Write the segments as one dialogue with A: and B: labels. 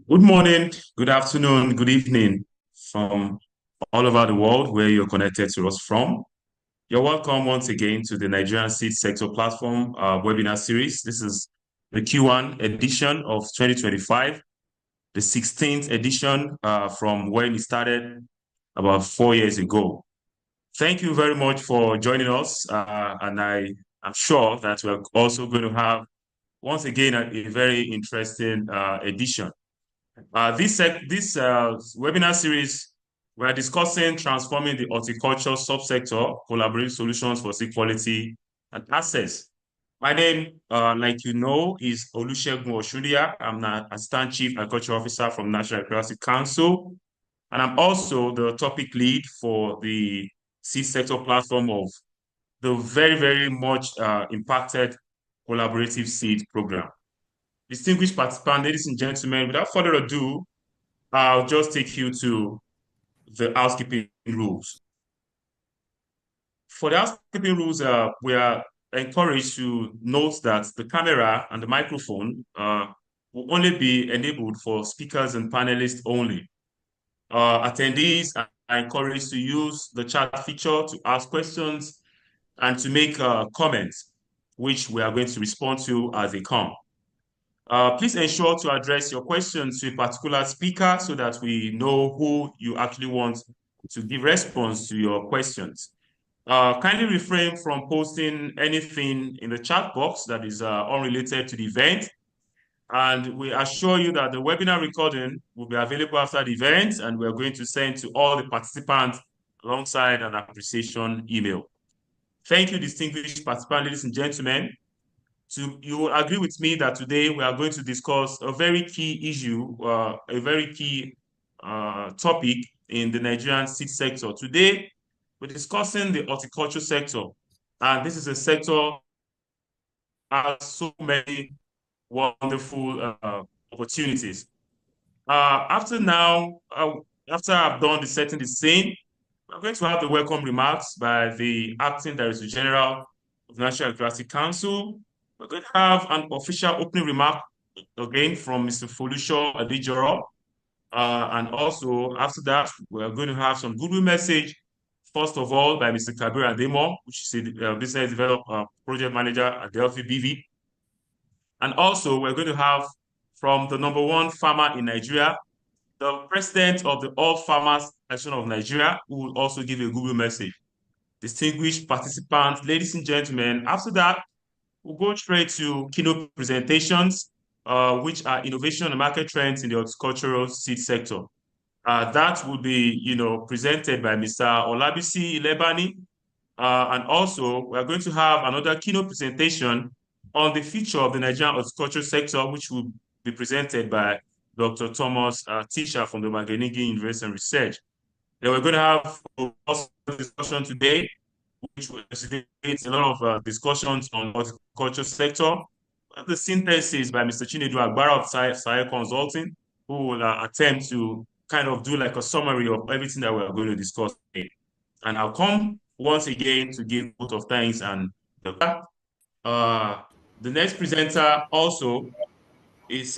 A: Good morning, good afternoon, good evening from all over the world where you're connected to us from. You're welcome once again to the Nigerian Seed Sector Platform webinar series. This is the Q1 edition of 2025, the 16th edition from when it started about 4 years ago. Thank you very much for joining us, and I am sure that we're also going to have, once again, a very interesting edition. This webinar series, we are discussing transforming the horticulture subsector, collaborative solutions for seed quality and access. My name, like you know, is Olusegun Oshundia. I'm an Assistant Chief Agriculture Officer from National Agricultural Council, and I'm also the topic lead for the seed sector platform of the very, very much impacted collaborative seed program. Distinguished participants, ladies and gentlemen, without further ado, I'll just take you to the housekeeping rules. For the housekeeping rules, we are encouraged to note that the camera and the microphone will only be enabled for speakers and panelists only. Attendees are encouraged to use the chat feature to ask questions and to make comments, which we are going to respond to as they come. Please ensure to address your questions to a particular speaker so that we know who you actually want to give response to your questions. Kindly refrain from posting anything in the chat box that is unrelated to the event. And we assure you that the webinar recording will be available after the event, and we're going to send to all the participants alongside an appreciation email. Thank you, distinguished participants, ladies and gentlemen. You will agree with me that today we are going to discuss a very key issue, a very key topic in the Nigerian seed sector. Today, we're discussing the horticulture sector, and this is a sector that has so many wonderful opportunities. After now, after I've done the setting the scene, we're going to have the welcome remarks by the Acting Director General of the National Agricultural Council. We're going to have an official opening remark again from Mr. Folusho Adejoro. And also, after that, we're going to have some goodwill message, first of all, by Mr. Kabir Ademo, which is a business development project manager at Delphi BV. And also, we're going to have from the number one farmer in Nigeria, the president of the All Farmers Association of Nigeria, who will also give a goodwill message. Distinguished participants, ladies and gentlemen, after that, we'll go straight to keynote presentations, which are innovation and market trends in the horticultural seed sector. That will be, presented by Mr. Olabisi Ilebani. And also, we're going to have another keynote presentation on the future of the Nigerian horticulture sector, which will be presented by Dr. Thomas Tisha from the Magenigi University and Research. Then we're going to have a discussion today, which will facilitate a lot of discussions on the horticulture sector. The synthesis by Mr. Chinedu Agbara of Saye Consulting, who will attempt to kind of do like a summary of everything that we're going to discuss today. And I'll come once again to give vote of thanks and the next presenter also is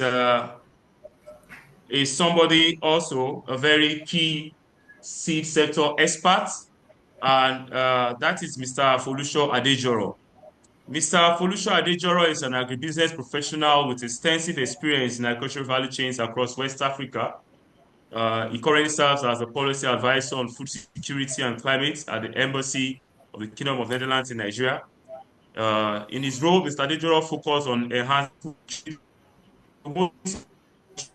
A: somebody also a very key seed sector expert, and that is Mr. Folusho Adejoro. Mr. Folusho Adejoro is an agribusiness professional with extensive experience in agricultural value chains across West Africa. He currently serves as a policy advisor on food security and climate at the Embassy of the Kingdom of Netherlands in Nigeria. In his role, Mr. Adejoro focused on enhancing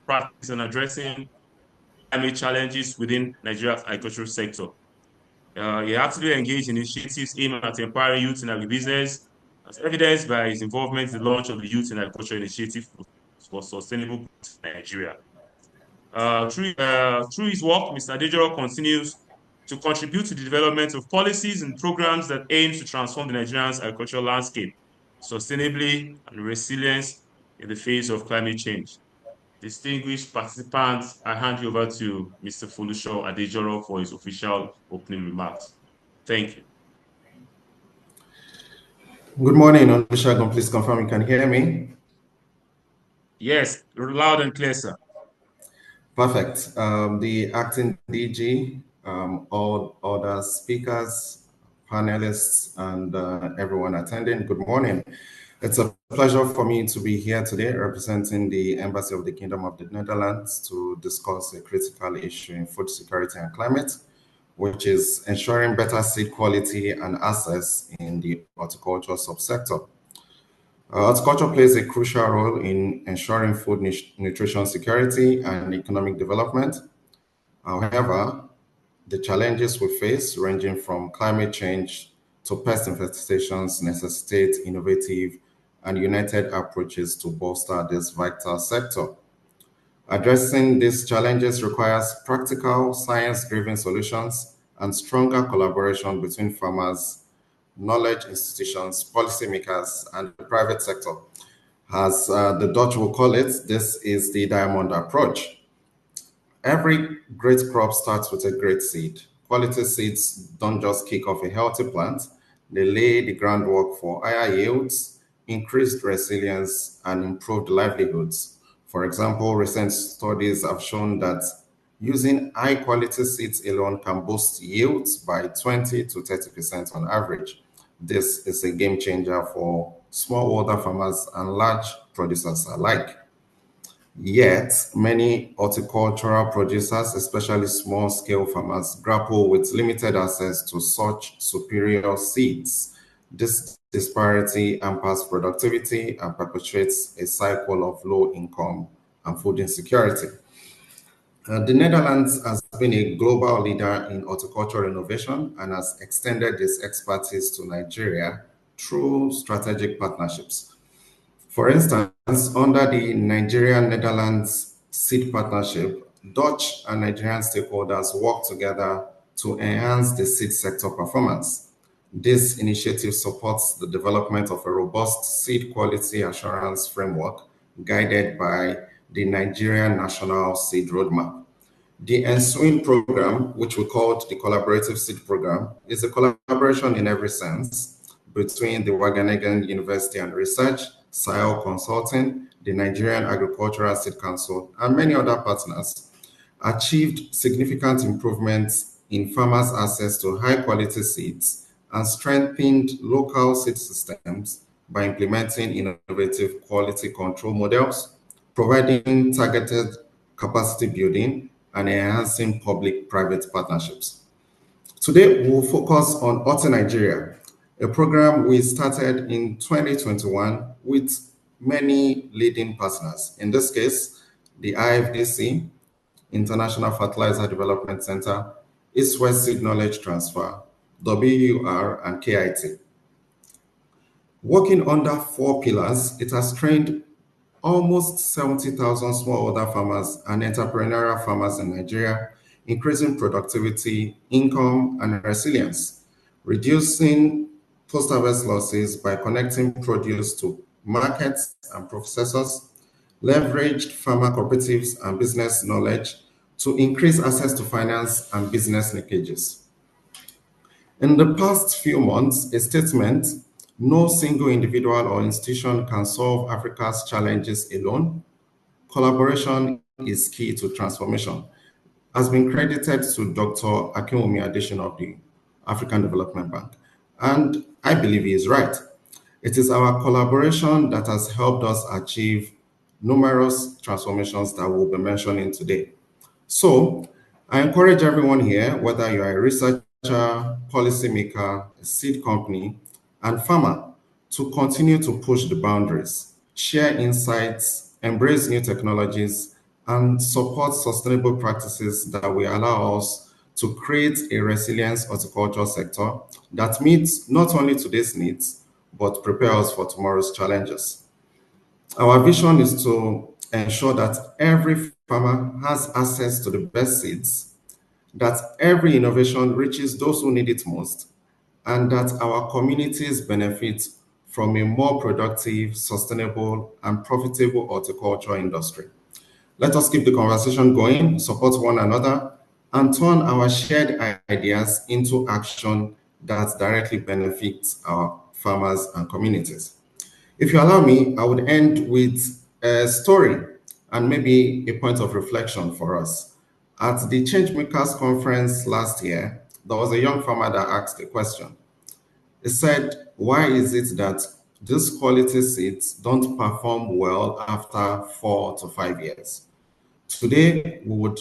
A: practice and addressing climate challenges within Nigeria's agricultural sector. He actively engaged in initiatives aimed at empowering youth in agribusiness, as evidenced by his involvement in the launch of the Youth in Agriculture Initiative for Sustainable Growth in Nigeria. Through his work, Mr. Adejoro continues to contribute to the development of policies and programs that aim to transform the Nigerian agricultural landscape sustainably and resilience in the face of climate change. Distinguished participants, I hand you over to Mr. Folusho Adejoro for his official opening remarks. Thank you.
B: Good morning, Olusegun. Please confirm you can hear me.
A: Yes, loud and clear, sir.
B: Perfect. The acting DG, all other speakers, panelists, and everyone attending, good morning. It's a pleasure for me to be here today representing the Embassy of the Kingdom of the Netherlands to discuss a critical issue in food security and climate, which is ensuring better seed quality and access in the horticulture subsector. Horticulture plays a crucial role in ensuring food nutrition security and economic development. However, the challenges we face, ranging from climate change to pest infestations, necessitate innovative and united approaches to bolster this vital sector. Addressing these challenges requires practical, science-driven solutions and stronger collaboration between farmers, knowledge institutions, policymakers, and the private sector. As the Dutch will call it, this is the diamond approach. Every great crop starts with a great seed. Quality seeds don't just kick off a healthy plant, they lay the groundwork for higher yields, increased resilience, and improved livelihoods. For example, recent studies have shown that using high quality seeds alone can boost yields by 20 to 30% on average. This is a game changer for smallholder farmers and large producers alike. Yet, many horticultural producers, especially small-scale farmers, grapple with limited access to such superior seeds. This disparity hampers productivity and perpetuates a cycle of low income and food insecurity. The Netherlands has been a global leader in horticultural innovation and has extended its expertise to Nigeria through strategic partnerships. For instance, under the Nigeria-Netherlands Seed Partnership, Dutch and Nigerian stakeholders work together to enhance the seed sector performance. This initiative supports the development of a robust seed quality assurance framework guided by the Nigerian National Seed Roadmap. The ensuing program, which we called the Collaborative Seed Program, is a collaboration in every sense between the Wageningen University and Research, Sahel Consulting, the Nigerian Agricultural Seed Council, and many other partners, achieved significant improvements in farmers' access to high-quality seeds and strengthened local seed systems by implementing innovative quality control models, providing targeted capacity building, and enhancing public-private partnerships. Today, we'll focus on Horti Nigeria, a program we started in 2021 with many leading partners. In this case, the IFDC, International Fertilizer Development Center, East West Seed Knowledge Transfer, WUR, and KIT. Working under 4 pillars, it has trained almost 70,000 smallholder farmers and entrepreneurial farmers in Nigeria, increasing productivity, income, and resilience, reducing post-harvest losses by connecting produce to markets and processors, leveraged farmer cooperatives and business knowledge to increase access to finance and business linkages. In the past few months, a statement, "No single individual or institution can solve Africa's challenges alone. Collaboration is key to transformation," has been credited to Dr. Akinwumi Adesina of the African Development Bank. And I believe he is right. It is our collaboration that has helped us achieve numerous transformations that we'll be mentioning today. So I encourage everyone here, whether you are a researcher, policymaker, a seed company, and farmer, to continue to push the boundaries, share insights, embrace new technologies, and support sustainable practices that will allow us to create a resilient horticulture sector that meets not only today's needs, but prepare us for tomorrow's challenges. Our vision is to ensure that every farmer has access to the best seeds, that every innovation reaches those who need it most, and that our communities benefit from a more productive, sustainable, and profitable horticulture industry. Let us keep the conversation going, support one another, and turn our shared ideas into action that directly benefits our farmers and communities. If you allow me, I would end with a story and maybe a point of reflection for us. At the Changemakers Conference last year, there was a young farmer that asked a question. He said, why is it that these quality seeds don't perform well after 4 to 5 years? Today, we would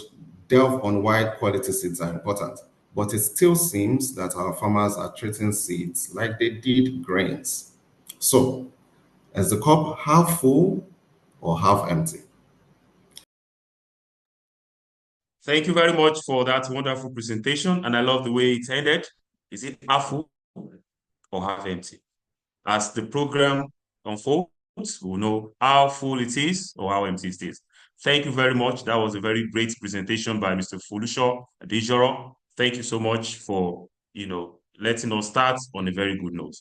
B: delve on why quality seeds are important, but it still seems that our farmers are treating seeds like they did grains. So, is the cup half full or half empty?
A: Thank you very much for that wonderful presentation, and I love the way it ended. Is it half full or half empty? As the program unfolds, we'll know how full it is or how empty it is. Thank you very much. That was a very great presentation by Mr. Folusho Adejoro. Thank you so much for letting us start on a very good note.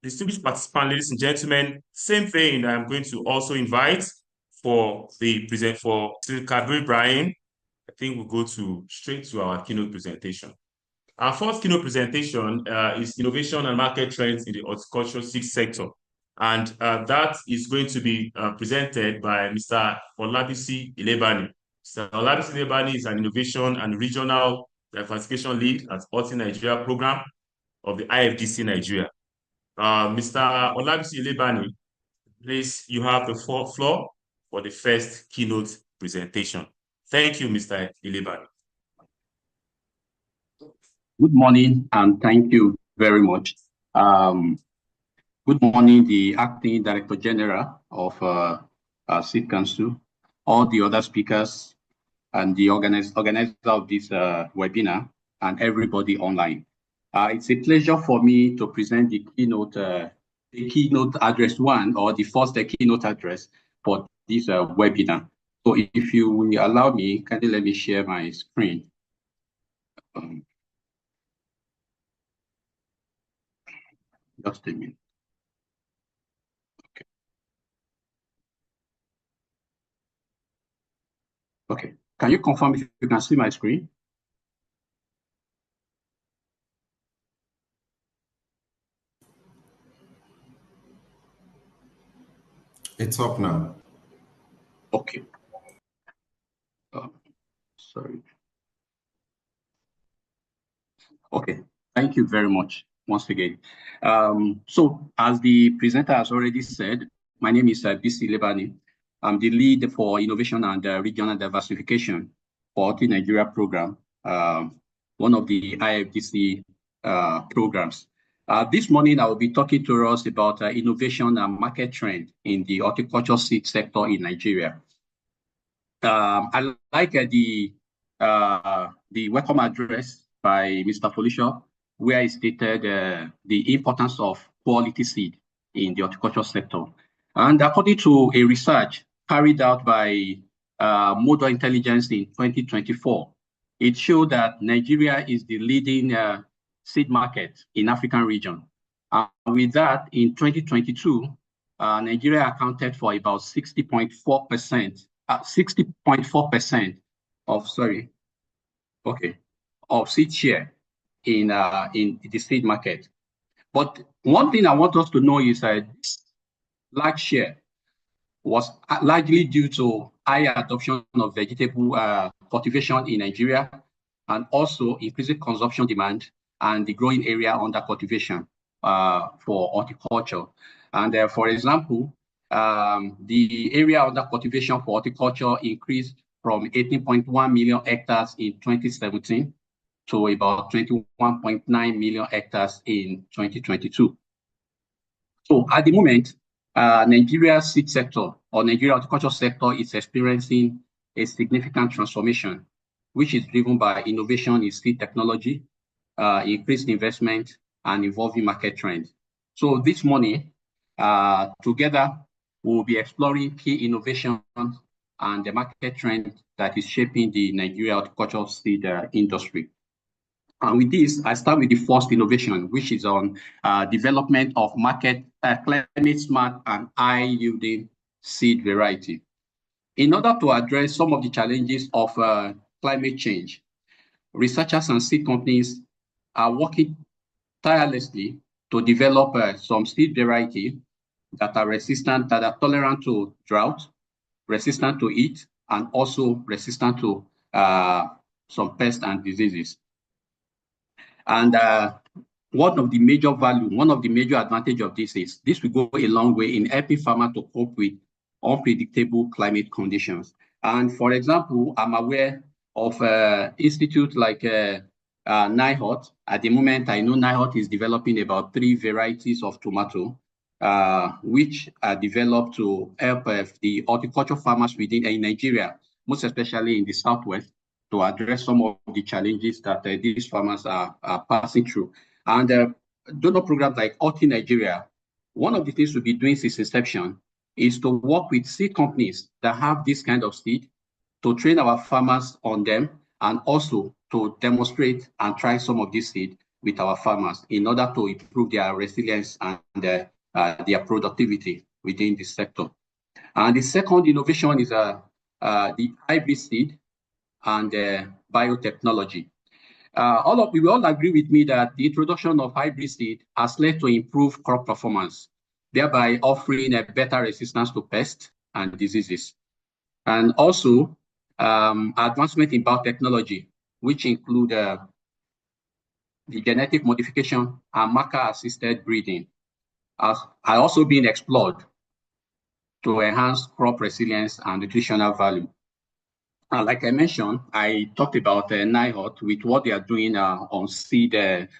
A: Distinguished participants, ladies and gentlemen, same vein, I'm going to also invite for Mr. Kabir Ibrahim. I think we'll go straight to our keynote presentation. Our first keynote presentation is Innovation and Market Trends in the Horticulture Subsector. And that is going to be presented by Mr. Olabisi Ilebani. Mr. Olabisi Ilebani is an Innovation and Regional Diversification Lead at Horti Nigeria Program of the IFDC Nigeria. Mr. Olabisi Ilebani, please, you have the floor for the first keynote presentation. Thank you, Mr. Ilebani.
C: Good morning, and thank you very much. Good morning, the Acting Director General of Seed Council, all the other speakers, and the organizer of this webinar, and everybody online. It's a pleasure for me to present the keynote address one, or the first keynote address for this webinar. So if you will allow me, kindly let me share my screen. Just a minute. Okay. Can you confirm if you can see my screen?
B: It's up now.
C: Okay. Sorry. Okay. Thank you very much once again. So as the presenter has already said, my name is Bisi Lebani. I'm the lead for innovation and regional diversification for the Nigeria program, one of the IFDC programs. This morning, I will be talking to us about innovation and market trend in the horticulture seed sector in Nigeria. I like the welcome address by Mr. Folusho, where he stated the importance of quality seed in the horticulture sector. And according to a research carried out by Model Intelligence in 2024, it showed that Nigeria is the leading seed market in African region. With that, in 2022, Nigeria accounted for about 60.4% of seed share in the seed market. But one thing I want us to know is that this large share was largely due to higher adoption of vegetable cultivation in Nigeria, and also increasing consumption demand and the growing area under cultivation for horticulture. And for example, the area under cultivation for horticulture increased from 18.1 million hectares in 2017 to about 21.9 million hectares in 2022. So at the moment, Nigeria's seed sector, or Nigeria horticulture sector, is experiencing a significant transformation, which is driven by innovation in seed technology, increased investment, and evolving market trends. So this morning, together, we'll be exploring key innovations and the market trend that is shaping the Nigeria horticulture seed industry. And with this, I start with the first innovation, which is on development of climate smart and high-yielding seed variety. In order to address some of the challenges of climate change, researchers and seed companies are working tirelessly to develop some seed variety that are resistant, that are tolerant to drought, resistant to heat, and also resistant to some pests and diseases. And one of the major advantage of this is this will go a long way in helping farmers to cope with unpredictable climate conditions. And for example, I'm aware of institutes like NIHOT. At the moment, I know NIHOT is developing about 3 varieties of tomato, which are developed to help the horticulture farmers in Nigeria, most especially in the Southwest, to address some of the challenges that these farmers are passing through. And donor programs like Horti Nigeria, one of the things we'll be doing since inception is to work with seed companies that have this kind of seed, to train our farmers on them, and also to demonstrate and try some of this seed with our farmers in order to improve their resilience and their productivity within this sector. And the second innovation is the hybrid seed and biotechnology. We all agree with me that the introduction of hybrid seed has led to improved crop performance, thereby offering a better resistance to pests and diseases. And also advancement in biotechnology, which include the genetic modification and marker-assisted breeding, are also being explored to enhance crop resilience and nutritional value. Like I mentioned, I talked about NIHOT with what they are doing on seed,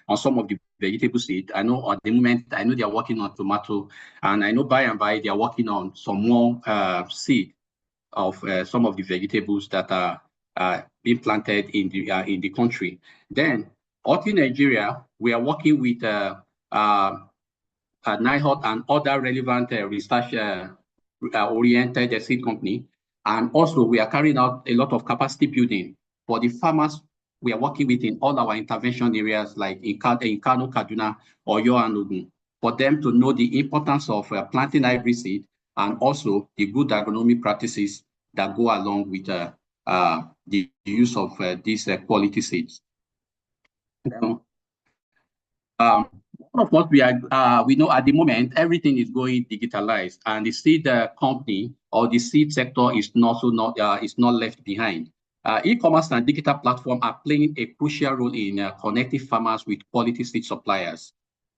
C: on some of the vegetable seed. I know at the moment, I know they are working on tomato, and I know by and by they are working on some more seed of some of the vegetables that are being planted in the country. Then, Horti Nigeria, we are working with NIHOT and other relevant research-oriented seed company. And also, we are carrying out a lot of capacity building for the farmers we are working with in all our intervention areas, like in Kano, Kaduna, Oyo, and Ogun, for them to know the importance of planting hybrid seed and also the good agronomic practices that go along with the use of these quality seeds. Of course, we know at the moment everything is going digitalized, and the seed company or the seed sector is not left behind. E-commerce and digital platforms are playing a crucial role in connecting farmers with quality seed suppliers.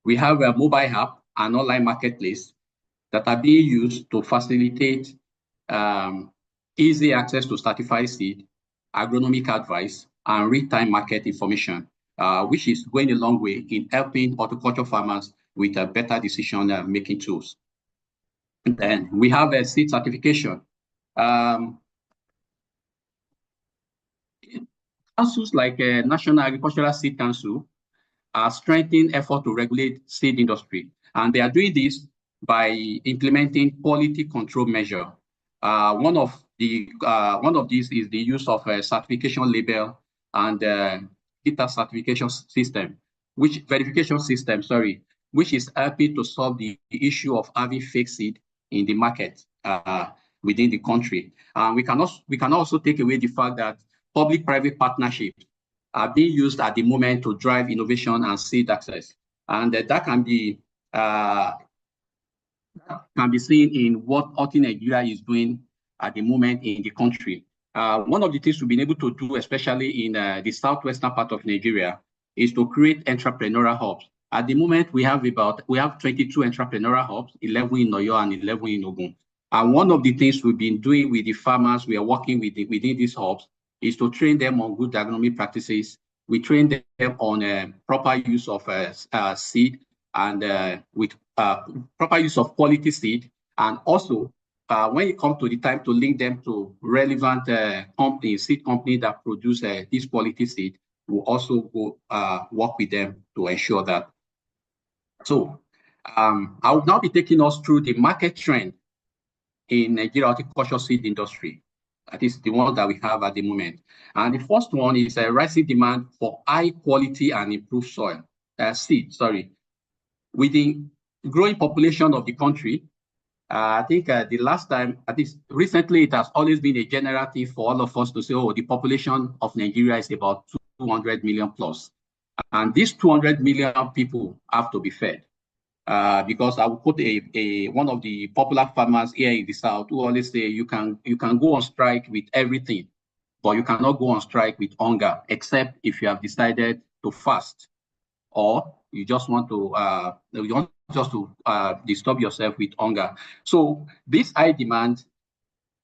C: We have a mobile app and online marketplace that are being used to facilitate easy access to certified seed, agronomic advice, and real-time market information, which is going a long way in helping horticulture farmers with better decision-making tools. And then we have a seed certification. Councils like National Agricultural Seed Council are strengthening effort to regulate seed industry, and they are doing this by implementing quality control measure. One of these is the use of a certification label and data certification system, which is helping to solve the issue of having fake seed in the market within the country. We can also take away the fact that public-private partnerships are being used at the moment to drive innovation and seed access, and that can be seen in what Horti Nigeria is doing at the moment in the country. One of the things we've been able to do, especially in the southwestern part of Nigeria, is to create entrepreneurial hubs. At the moment, we have 22 entrepreneurial hubs, 11 in Oyo and 11 in Ogun. And one of the things we've been doing with the farmers we are working with within these hubs is to train them on good agronomic practices. We train them on proper use of seed and with proper use of quality seed, and also when it comes to the time to link them to relevant seed companies that produce this quality seed, we'll also go work with them to ensure that. So I will now be taking us through the market trend in Nigeria horticulture seed industry. That is the one that we have at the moment. And the first one is a rising demand for high quality and improved seed. With the growing population of the country, I think the last time, at least recently, it has always been a general thing for all of us to say, oh, the population of Nigeria is about 200 million plus. And these 200 million people have to be fed. because I will quote one of the popular farmers here in the South who always say you can go on strike with everything, but you cannot go on strike with hunger, except if you have decided to fast, or you just want to disturb yourself with hunger. So this high demand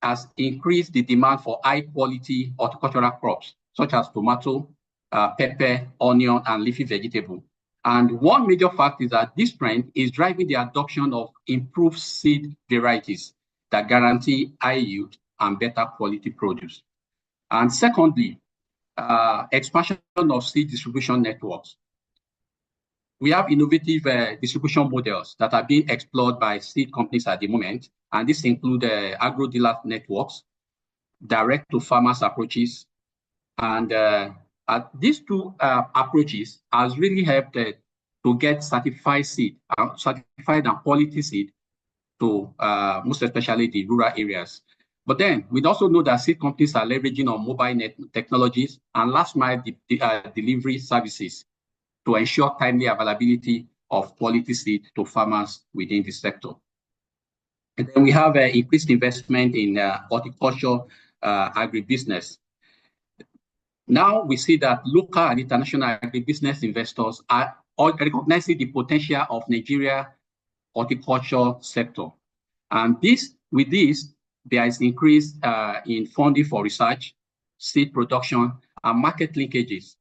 C: has increased the demand for high quality horticultural crops, such as tomato, pepper, onion, and leafy vegetable. And one major fact is that this trend is driving the adoption of improved seed varieties that guarantee high yield and better quality produce. And secondly, expansion of seed distribution networks. We have innovative distribution models that are being explored by seed companies at the moment, and this includes agro-dealer networks, direct-to-farmers approaches, and these two approaches has really helped to get certified seed, certified and quality seed to most especially the rural areas. But then we also know that seed companies are leveraging on mobile technologies and last-mile delivery services to ensure timely availability of quality seed to farmers within the sector. And then we have increased investment in horticulture agribusiness. Now we see that local and international agribusiness investors are recognizing the potential of Nigeria horticulture sector. And with this, there is increase in funding for research, seed production, and market linkages,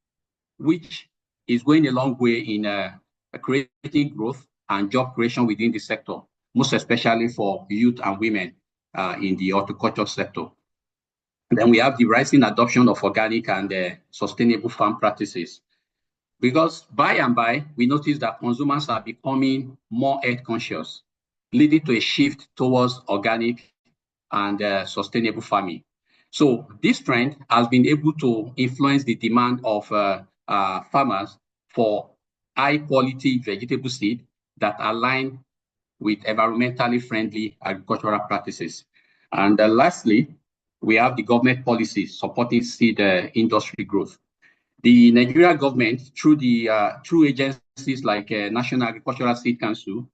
C: which is going a long way in creating growth and job creation within the sector, most especially for youth and women in the horticulture sector. And then we have the rising adoption of organic and sustainable farm practices. Because by and by, we notice that consumers are becoming more health conscious, leading to a shift towards organic and sustainable farming. So this trend has been able to influence the demand of farmers for high quality vegetable seed that align with environmentally friendly agricultural practices. And lastly, we have the government policies supporting seed industry growth. The Nigeria government, through agencies like National Agricultural Seed Council,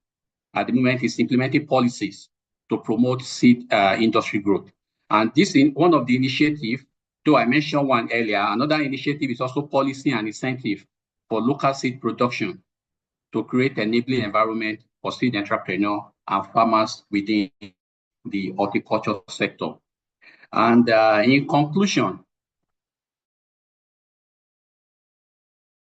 C: at the moment is implementing policies to promote seed industry growth. And this is one of the initiatives, though I mentioned one earlier, another initiative is also policy and incentive for local seed production to create an enabling environment for seed entrepreneurs and farmers within the horticulture sector. And in conclusion,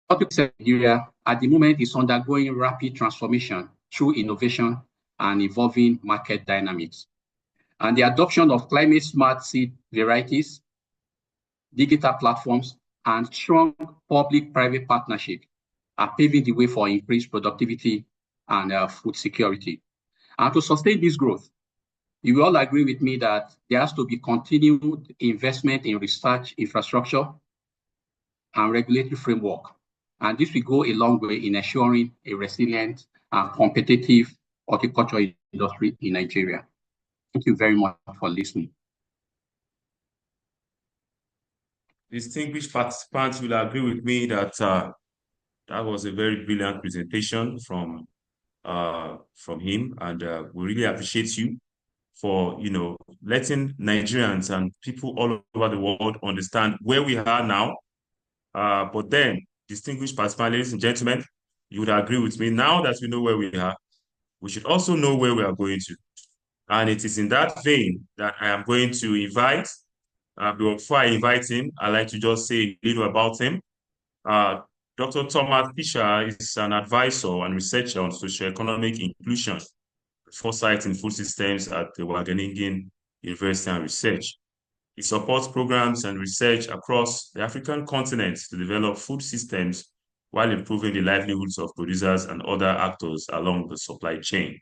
C: horticulture area at the moment is undergoing rapid transformation through innovation and evolving market dynamics. And the adoption of climate smart seed varieties, digital platforms, and strong public-private partnership are paving the way for increased productivity and food security. And to sustain this growth, you will all agree with me that there has to be continued investment in research infrastructure and regulatory framework. And this will go a long way in ensuring a resilient and competitive horticulture industry in Nigeria. Thank you very much for listening.
A: Distinguished participants will agree with me that that was a very brilliant presentation from him, and we really appreciate you for letting Nigerians and people all over the world understand where we are now. But then, distinguished participants, ladies and gentlemen, you would agree with me, now that we know where we are, we should also know where we are going to. And it is in that vein that I am going to invite, before I invite him, I'd like to just say a little about him. Dr. Thomas Fisher is an advisor and researcher on socioeconomic inclusion, foresight in food systems at the Wageningen University and Research. He supports programs and research across the African continent to develop food systems while improving the livelihoods of producers and other actors along the supply chain.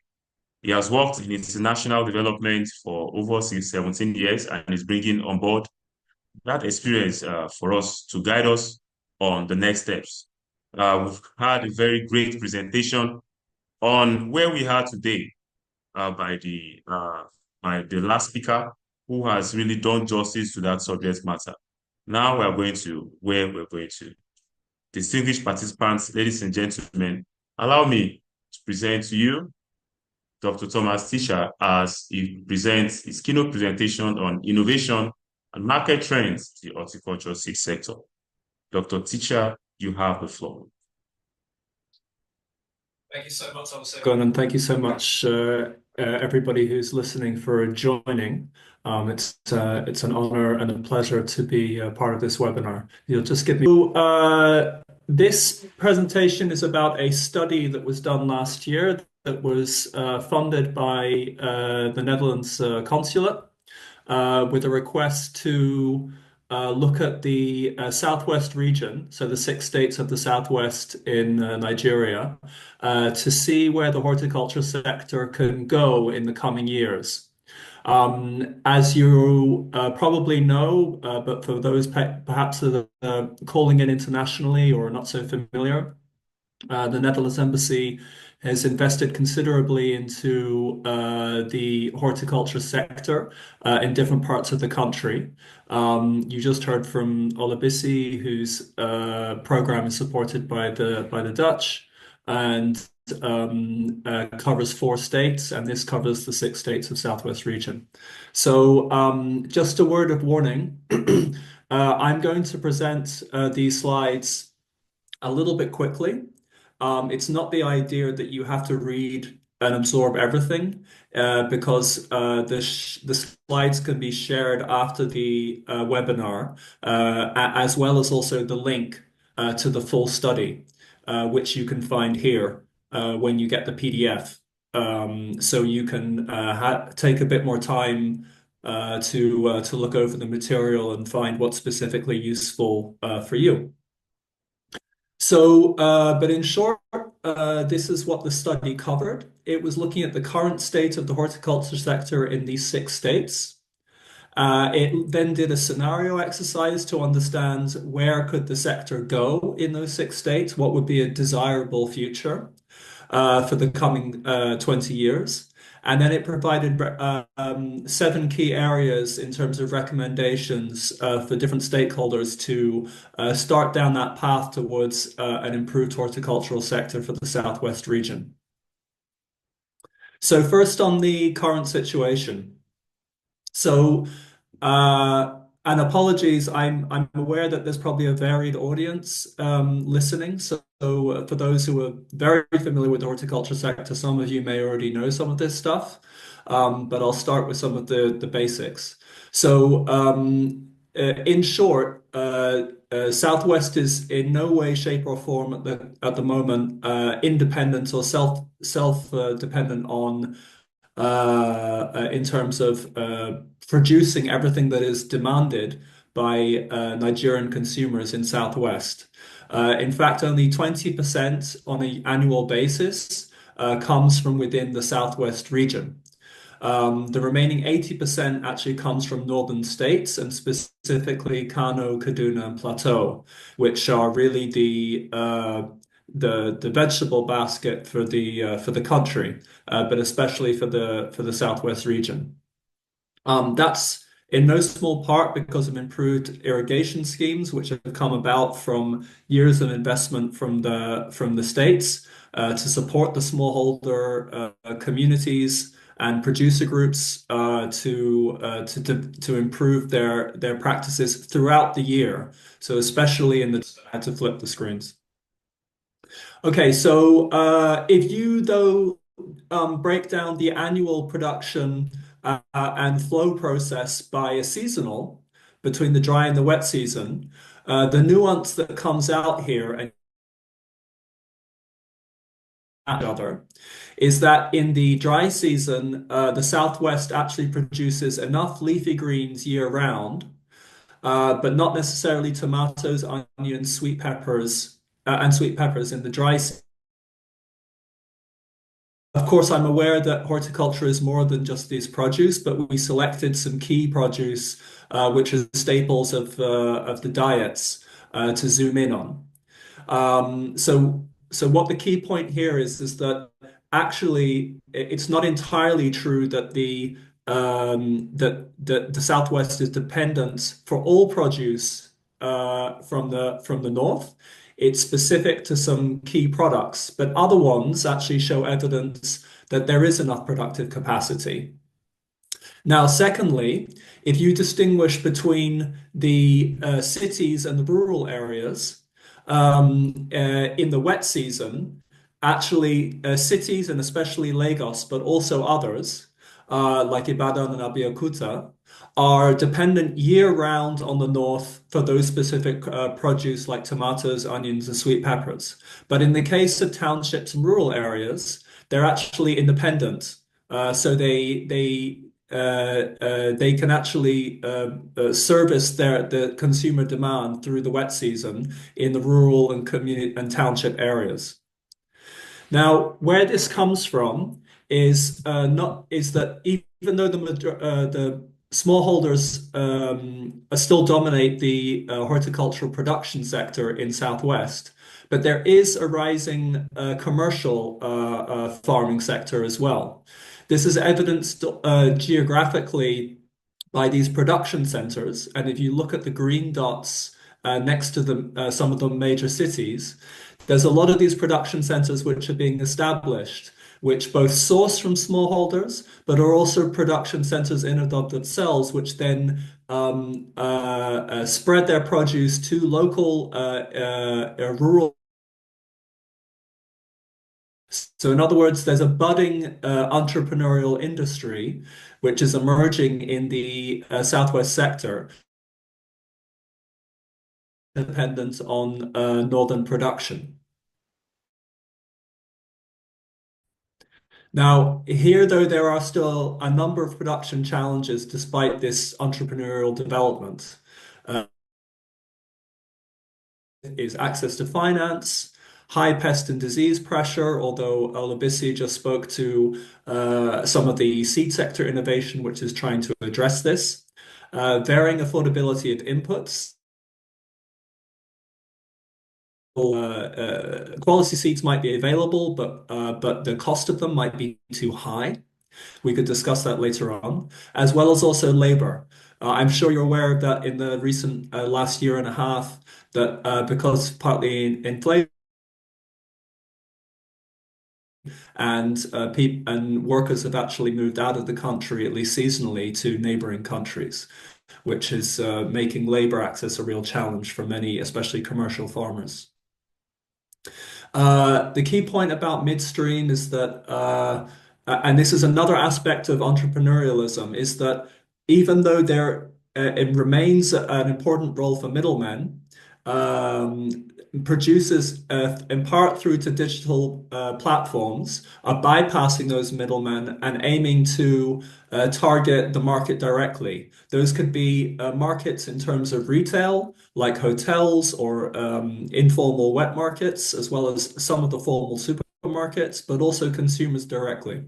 A: He has worked in international development for over 17 years and is bringing on board that experience for us to guide us on the next steps. We've had a very great presentation on where we are today by the last speaker, who has really done justice to that subject matter. Now we are going to where we're going to. Distinguished participants, ladies and gentlemen, allow me to present to you Dr. Thomas Tisha as he presents his keynote presentation on innovation and market trends in the horticulture sector. Dr. Tisha, you have the floor.
D: Thank you so much, Olusegun, and thank you so much, everybody who's listening for joining. It's an honor and a pleasure to be part of this webinar. You'll just give me. This presentation is about a study that was done last year that was funded by the Netherlands Consulate with a request to look at the Southwest region, so the 6 states of the Southwest in Nigeria, to see where the horticulture sector can go in the coming years. As you probably know, but for those perhaps that are calling in internationally or not so familiar, the Netherlands Embassy has invested considerably into the horticulture sector in different parts of the country. You just heard from Olabisi, whose program is supported by the Dutch and covers 4 states, and this covers the 6 states of Southwest region. So just a word of warning, I'm going to present these slides a little bit quickly. It's not the idea that you have to read and absorb everything, because the slides can be shared after the webinar, as well as also the link to the full study, which you can find here when you get the PDF. So you can take a bit more time to look over the material and find what's specifically useful for you. So, but in short, this is what the study covered. It was looking at the current state of the horticulture sector in these 6 states. It then did a scenario exercise to understand where could the sector go in those 6 states, what would be a desirable future for the coming 20 years. And then it provided 7 key areas in terms of recommendations for different stakeholders to start down that path towards an improved horticultural sector for the Southwest region. So first on the current situation. So, and apologies, I'm aware that there's probably a varied audience listening. So for those who are very familiar with the horticulture sector, some of you may already know some of this stuff, but I'll start with some of the basics. So in short, Southwest is in no way, shape, or form at the moment independent or self-dependent on in terms of producing everything that is demanded by Nigerian consumers in Southwest. In fact, only 20% on an annual basis comes from within the Southwest region. The remaining 80% actually comes from northern states, and specifically Kano, Kaduna, and Plateau, which are really the vegetable basket for the country, but especially for the Southwest region. That's in no small part because of improved irrigation schemes, which have come about from years of investment from the states to support the smallholder communities and producer groups to improve their practices throughout the year. So especially I had to flip the screens. Okay, so if you though break down the annual production and flow process by a seasonal between the dry and the wet season, the nuance that comes out here and other is that in the dry season, the Southwest actually produces enough leafy greens year round, but not necessarily tomatoes, onions, sweet peppers, in the dry season. Of course, I'm aware that horticulture is more than just this produce, but we selected some key produce, which are staples of the diets, to zoom in on. So what the key point here is that actually it's not entirely true that the Southwest is dependent for all produce from the north. it's specific to some key products, but other ones actually show evidence that there is enough productive capacity. Now, secondly, if you distinguish between the cities and the rural areas in the wet season, actually cities and especially Lagos, but also others like Ibadan and Abeokuta, are dependent year-round on the north for those specific produce like tomatoes, onions, and sweet peppers. But in the case of townships and rural areas, they're actually independent. So they can actually service the consumer demand through the wet season in the rural and community and township areas. Now, where this comes from is that even though the smallholders still dominate the horticultural production sector in Southwest, but there is a rising commercial farming sector as well. This is evidenced geographically by these production centers, and if you look at the green dots next to some of the major cities, there's a lot of these production centers which are being established, which both source from smallholders, but are also production centers in and of themselves, which then spread their produce to local rural. So in other words, there's a budding entrepreneurial industry which is emerging in the Southwest sector, dependent on northern production. Now, here, though, there are still a number of production challenges despite this entrepreneurial development. Is access to finance, high pest and disease pressure, although Olabisi just spoke to some of the seed sector innovation, which is trying to address this, varying affordability of inputs. Quality seeds might be available, but the cost of them might be too high. We could discuss that later on, as well as also labor. I'm sure you're aware of that in the recent last year and a half, that because partly inflation and workers have actually moved out of the country, at least seasonally, to neighboring countries, which is making labor access a real challenge for many, especially commercial farmers. The key point about midstream is that, and this is another aspect of entrepreneurialism, is that even though it remains an important role for middlemen, producers, in part through to digital platforms, are bypassing those middlemen and aiming to target the market directly. Those could be markets in terms of retail, like hotels or informal wet markets, as well as some of the formal supermarkets, but also consumers directly.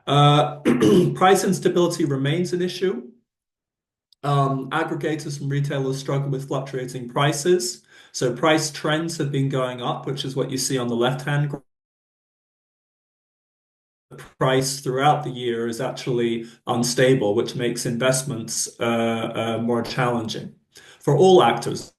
D: Price instability remains an issue. Aggregators and retailers struggle with fluctuating prices. So price trends have been going up, which is what you see on the left-hand graph. The price throughout the year is actually unstable, which makes investments more challenging for all actors.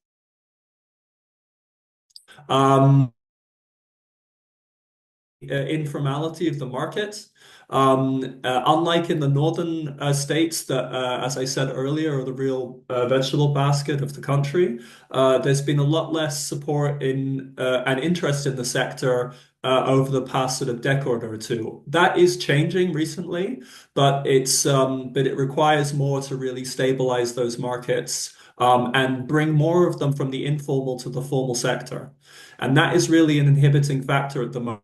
D: Informality of the market. Unlike in the northern states that, as I said earlier, are the real vegetable basket of the country, there's been a lot less support in and interest in the sector over the past sort of decade or two. That is changing recently, but it requires more to really stabilize those markets and bring more of them from the informal to the formal sector. And that is really an inhibiting factor at the moment.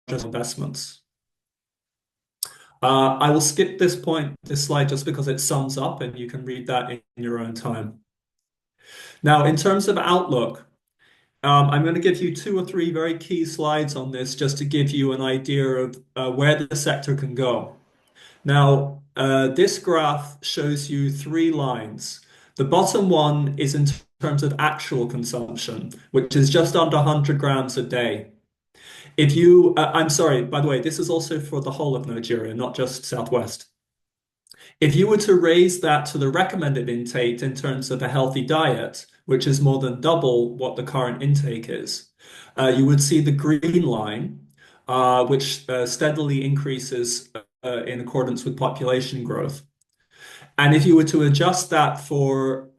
D: Investments. I will skip this slide just because it sums up and you can read that in your own time. Now, in terms of outlook, I'm going to give you 2 or 3 very key slides on this just to give you an idea of where the sector can go. Now, this graph shows you 3 lines. The bottom one is in terms of actual consumption, which is just under 100 grams a day. I'm sorry, by the way, this is also for the whole of Nigeria, not just Southwest. If you were to raise that to the recommended intake in terms of a healthy diet, which is more than double what the current intake is, you would see the green line, which steadily increases in accordance with population growth. And if you were to adjust that for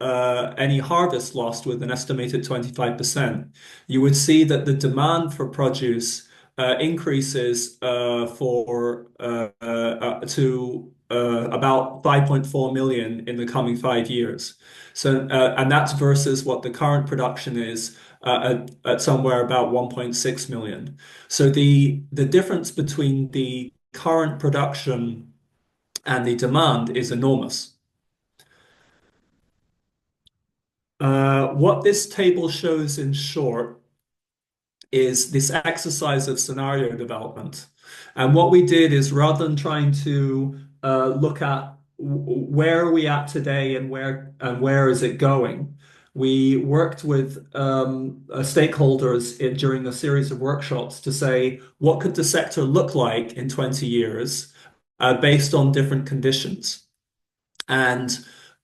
D: any harvest lost with an estimated 25%, you would see that the demand for produce increases to about 5.4 million in the coming 5 years. So, and that's versus what the current production is at somewhere about 1.6 million. So the difference between the current production and the demand is enormous. What this table shows in short is this exercise of scenario development. And what we did is rather than trying to look at where are we at today and where is it going, we worked with stakeholders during a series of workshops to say, what could the sector look like in 20 years based on different conditions? And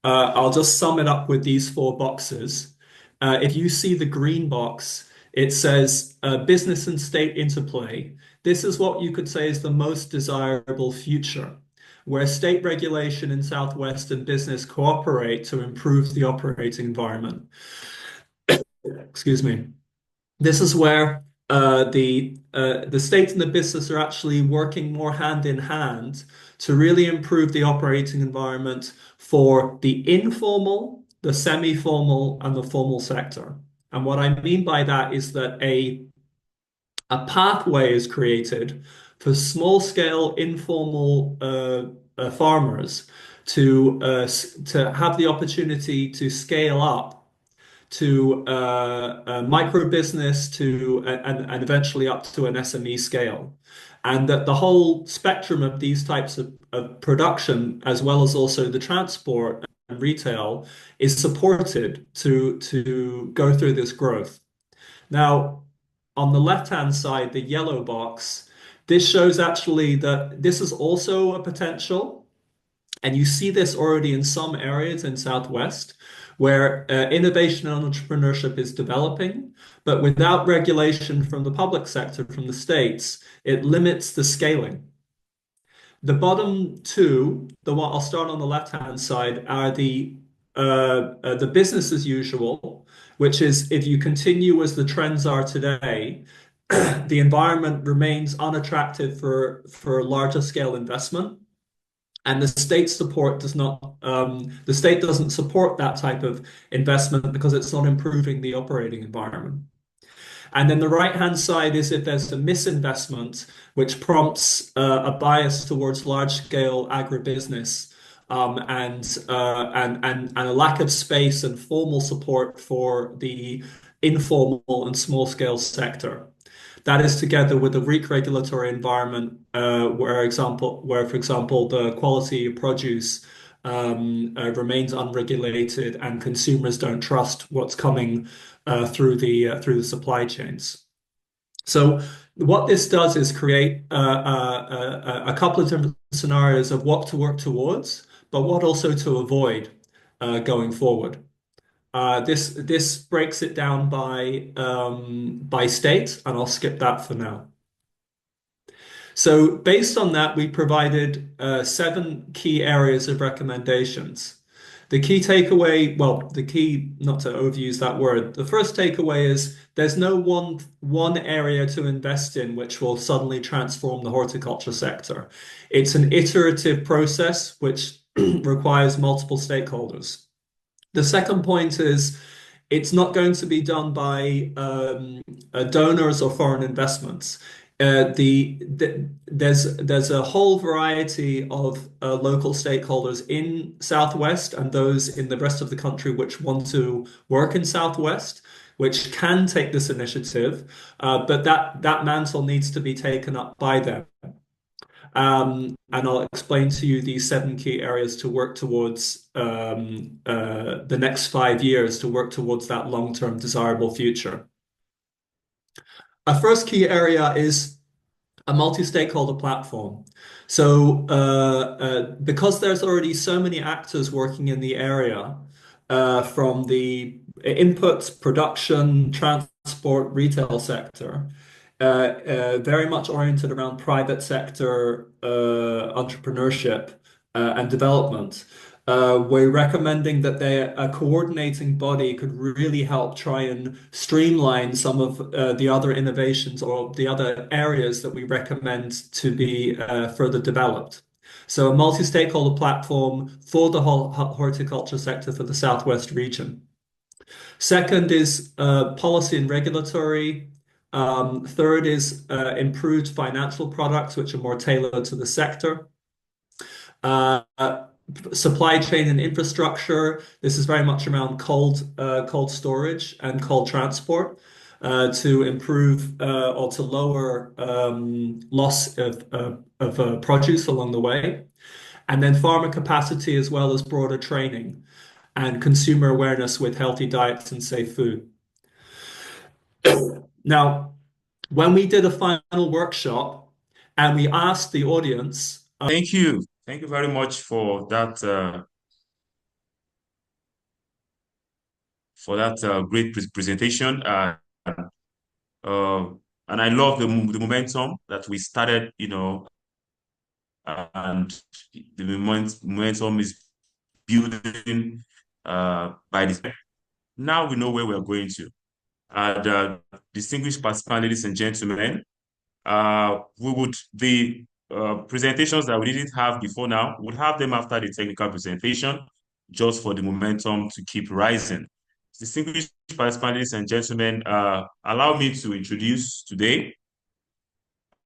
D: I'll just sum it up with these four boxes. If you see the green box, it says business and state interplay. This is what you could say is the most desirable future, where state regulation in Southwest and business cooperate to improve the operating environment. Excuse me. This is where the state and the business are actually working more hand in hand to really improve the operating environment for the informal, the semi-formal, and the formal sector. And what I mean by that is that a pathway is created for small-scale informal farmers to have the opportunity to scale up to micro business and eventually up to an SME scale. And that the whole spectrum of these types of production, as well as also the transport and retail, is supported to go through this growth. Now, on the left-hand side, the yellow box, this shows actually that this is also a potential. And you see this already in some areas in Southwest, where innovation and entrepreneurship is developing, but without regulation from the public sector, from the states, it limits the scaling. The bottom two, I'll start on the left-hand side, are the business as usual, which is if you continue as the trends are today, the environment remains unattractive for larger scale investment. And the state support does not, the state doesn't support that type of investment because it's not improving the operating environment. And then the right-hand side is if there's a misinvestment, which prompts a bias towards large-scale agribusiness and a lack of space and formal support for the informal and small-scale sector. That is together with a weak regulatory environment where, for example, the quality of produce remains unregulated and consumers don't trust what's coming through the supply chains. So what this does is create a couple of different scenarios of what to work towards, but what also to avoid going forward. This breaks it down by state, and I'll skip that for now. So based on that, we provided 7 key areas of recommendations. The key takeaway, not to overuse that word, the first takeaway is there's no one area to invest in which will suddenly transform the horticulture sector. It's an iterative process which requires multiple stakeholders. The second point is it's not going to be done by donors or foreign investments. There's a whole variety of local stakeholders in Southwest and those in the rest of the country which want to work in Southwest, which can take this initiative, but that mantle needs to be taken up by them. And I'll explain to you these 7 key areas to work towards the next 5 years to work towards that long-term desirable future. A first key area is a multi-stakeholder platform. So because there's already so many actors working in the area, from the inputs, production, transport, retail sector, very much oriented around private sector entrepreneurship and development. We're recommending that a coordinating body could really help try and streamline some of the other innovations or the other areas that we recommend to be further developed. So a multi-stakeholder platform for the whole horticulture sector for the Southwest region. Second is policy and regulatory. Third is improved financial products, which are more tailored to the sector. Supply chain and infrastructure. This is very much around cold storage and cold transport to improve or to lower loss of produce along the way. And then farmer capacity as well as broader training and consumer awareness with healthy diets and safe food. Now, when we did a final workshop and we asked the audience.
A: Thank you. Thank you very much for that great presentation. And I love the momentum that we started, and the momentum is building by this. Now we know where we're going to. Distinguished participants, ladies and gentlemen, the presentations that we didn't have before now, we'll have them after the technical presentation, just for the momentum to keep rising. Distinguished participants, ladies and gentlemen, allow me to introduce today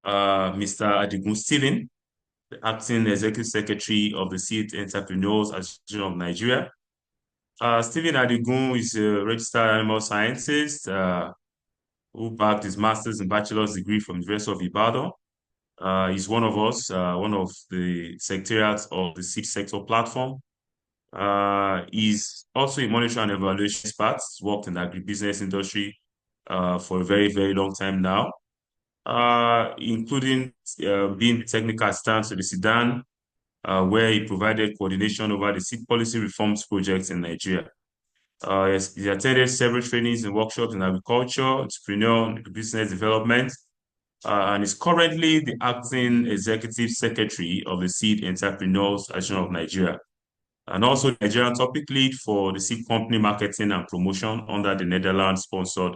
A: Mr. Adigun Stephen, the Acting Executive Secretary of the Seed Entrepreneurs Association of Nigeria. Stephen Adigun is a registered animal scientist who backed his master's and bachelor's degree from the University of Ibadan. He's one of us, one of the secretariats of the Subsector platform. He's also a monitoring and evaluation expert. He's worked in the agribusiness industry for a very, very long time now, including being technical assistant to the Sudan, where he provided coordination over the seed policy reforms projects in Nigeria. He attended several trainings and workshops in agriculture, entrepreneur, and business development, and is currently the acting executive secretary of the Seed Entrepreneurs Association of Nigeria, and also Nigerian topic lead for the seed company marketing and promotion under the Netherlands-sponsored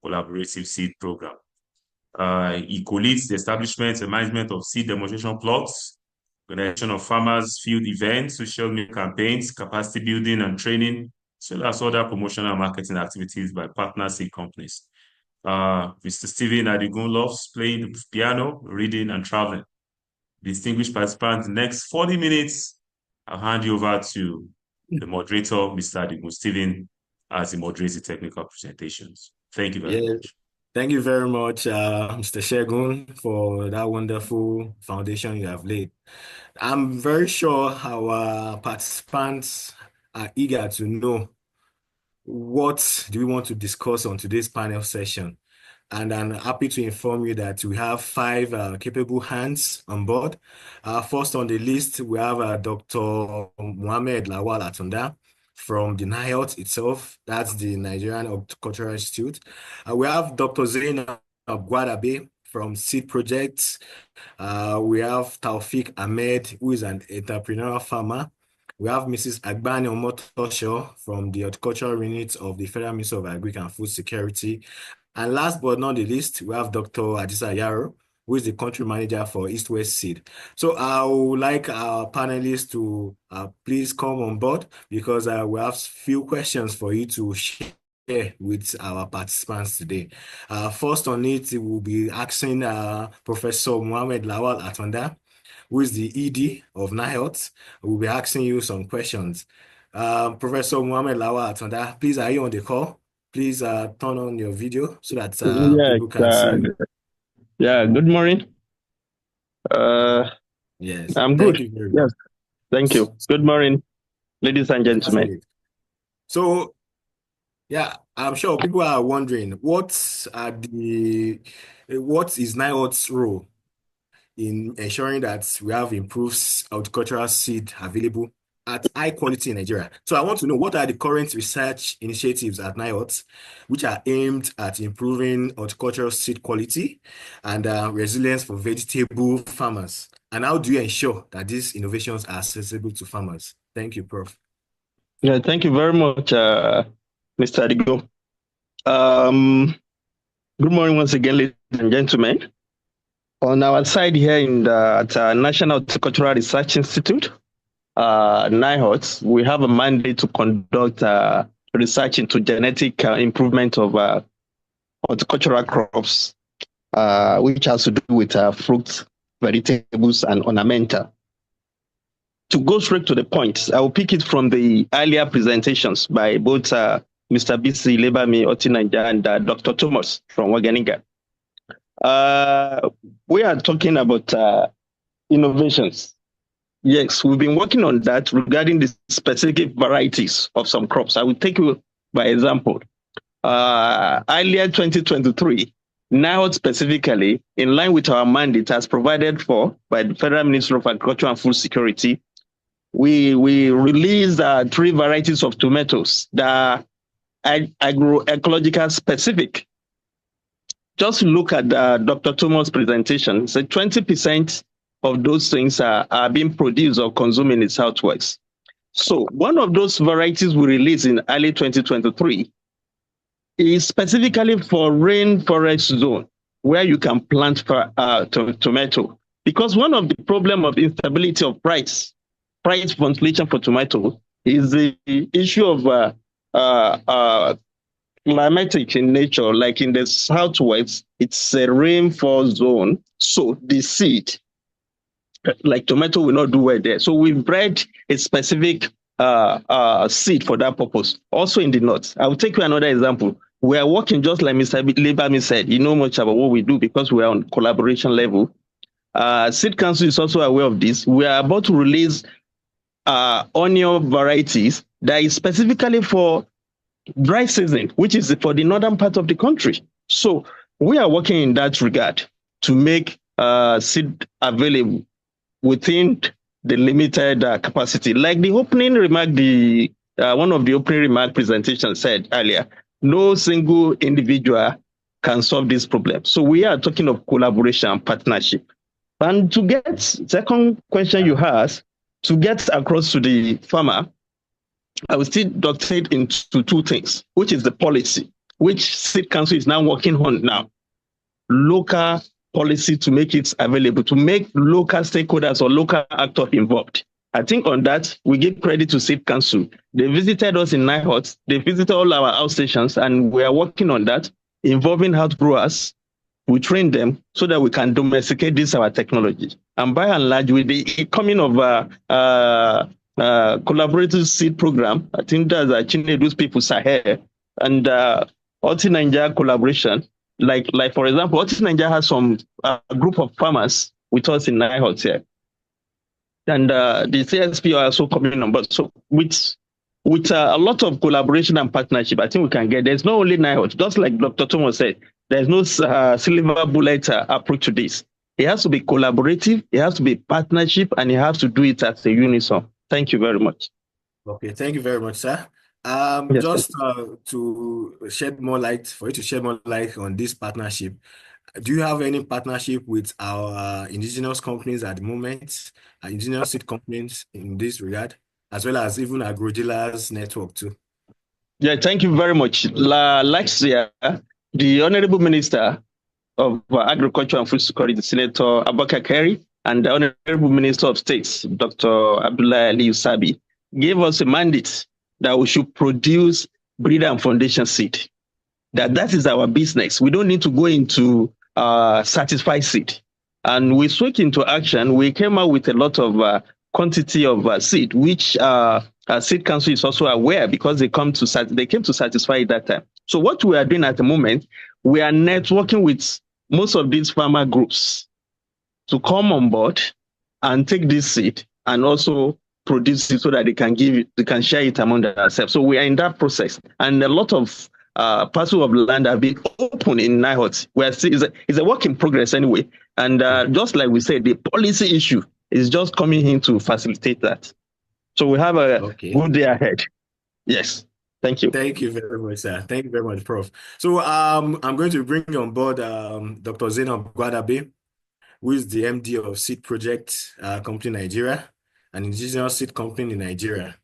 A: collaborative seed program. He co-leads the establishment and management of seed demonstration plots, organization of farmers, field events, social media campaigns, capacity building and training, as well as other promotional and marketing activities by partner seed companies. Mr. Stephen Adigun loves playing the piano, reading, and traveling. Distinguished participants, the next 40 minutes, I'll hand you over to the moderator, Mr. Adigun Stephen, as he moderates the technical presentations. Thank you very much.
E: Thank you very much, Mr. Shegun, for that wonderful foundation you have laid. I'm very sure our participants are eager to know what do we want to discuss on today's panel session. And I'm happy to inform you that we have 5 capable hands on board. First on the list, we have Dr. Mohammed Lawal Atunda from the NIOT itself. That's the Nigerian Horticultural Institute. We have Dr. Zainab Gwadabe from Seed Projects. We have Taufik Ahmed, who is an entrepreneurial farmer. We have Mrs. Agbani Omotosho from the Horticultural Unit of the Federal Ministry of Agriculture and Food Security. And last but not the least, we have Dr. Adisa Yaro, who is the country manager for East West Seed. So I would like our panelists to please come on board, because we have few questions for you to share with our participants today. First on it, we'll be asking Professor Mohammed Lawal Atanda, who is the ED of NIOT. We'll be asking you some questions. Professor Mohammed Lawal Atanda, please, are you on the call? Please turn on your video so that people can see you.
F: Yeah, good morning.
E: Yes,
F: I'm
E: thank
F: good.
E: you very much.
F: Yes, thank you. Good morning, ladies and gentlemen.
E: So, yeah, I'm sure people are wondering what is NIOT's role in ensuring that we have improved horticultural seed available at high quality in Nigeria. So I want to know, what are the current research initiatives at NIOT which are aimed at improving horticultural seed quality and resilience for vegetable farmers? And how do you ensure that these innovations are accessible to farmers? Thank you, Prof.
F: Yeah, thank you very much, Mr. Adigo. Good morning once again, ladies and gentlemen. On our side here at National Horticultural Research Institute, NIHOT, we have a mandate to conduct research into genetic improvement of horticultural crops, which has to do with fruits, vegetables, and ornamental. To go straight to the point, I will pick it from the earlier presentations by both Mr. B.C. Lebami Otinanja and Dr. Thomas from Waganinga. We are talking about innovations. Yes, we've been working on that regarding the specific varieties of some crops. I will take you by example. Earlier 2023, NIHOT specifically, in line with our mandate as provided for by the Federal Ministry of Agriculture and Food Security, we released 3 varieties of tomatoes that are agroecological specific. Just look at Dr. Thomas' presentation. So 20% of those things are being produced or consumed in the Southwest. So one of those varieties we released in early 2023 is specifically for rainforest zone, where you can plant tomato. Because one of the problems of instability of price fluctuation for tomato is the issue of climatic in nature. Like in the Southwest, it's a rainfall zone. So the seed, like tomato, will not do well there. So we bred a specific seed for that purpose. Also in the North. I will take you another example. We are working, just like Mr. Lebami said, you know much about what we do because we are on collaboration level. Seed Council is also aware of this. We are about to release onion varieties that is specifically for dry season, which is for the northern part of the country. So we are working in that regard to make seed available within the limited capacity. Like the opening remark, one of the opening remark presentation said earlier, no single individual can solve this problem. So we are talking of collaboration and partnership. And to get, second question you asked, to get across to the farmer, I will still dictate into 2 things, which is the policy, which Seed Council is now working on now. Local policy to make it available, to make local stakeholders or local actors involved. I think on that, we give credit to Seed Council. They visited us in NIHOT, they visited all our outstations, and we are working on that, involving out growers. We train them so that we can domesticate this our technology. And by and large, with the coming of collaborative seed program, I think that's Chinedu's people Sahel and Horticulture collaboration. Like for example, Horticulture has some group of farmers with us in NIHOT here. And the CSP are also coming on board. So with a lot of collaboration and partnership, I think we can get, there's not only NIHOT, just like Dr. Thomas said, there's no silver bullet approach to this. It has to be collaborative, it has to be partnership, and you have to do it as a unison. Thank you very much.
E: Okay, thank you very much, sir.
F: Yes,
E: Just to shed more light, for you to shed more light on this partnership, do you have any partnership with our indigenous companies at the moment, indigenous seed companies in this regard, as well as even agro-dealers network too?
F: Yeah, thank you very much. Last year, the Honorable Minister of Agriculture and Food Security, Senator Abubakar Kari, and the Honorable Minister of States, Dr. Abdullah Ali Usabi, gave us a mandate that we should produce breeder and foundation seed. That is our business. We don't need to go into certified seed. And we switched into action. We came out with a lot of quantity of seed, which Seed Council is also aware because they came to satisfy at that time. So what we are doing at the moment, we are networking with most of these farmer groups to come on board and take this seed and also produce it so that they can share it among themselves. So we are in that process, and a lot of parcels of land have been open in NIHOT. It's a work in progress anyway. And just like we said, the policy issue is just coming in to facilitate that. So we have a good day ahead. Yes. Thank you.
E: Thank you very much, sir. Thank you very much, Prof. So I'm going to bring on board Dr. Zainab Gwadabe, who is the MD of Seed Project Company Nigeria, an indigenous seed company in Nigeria.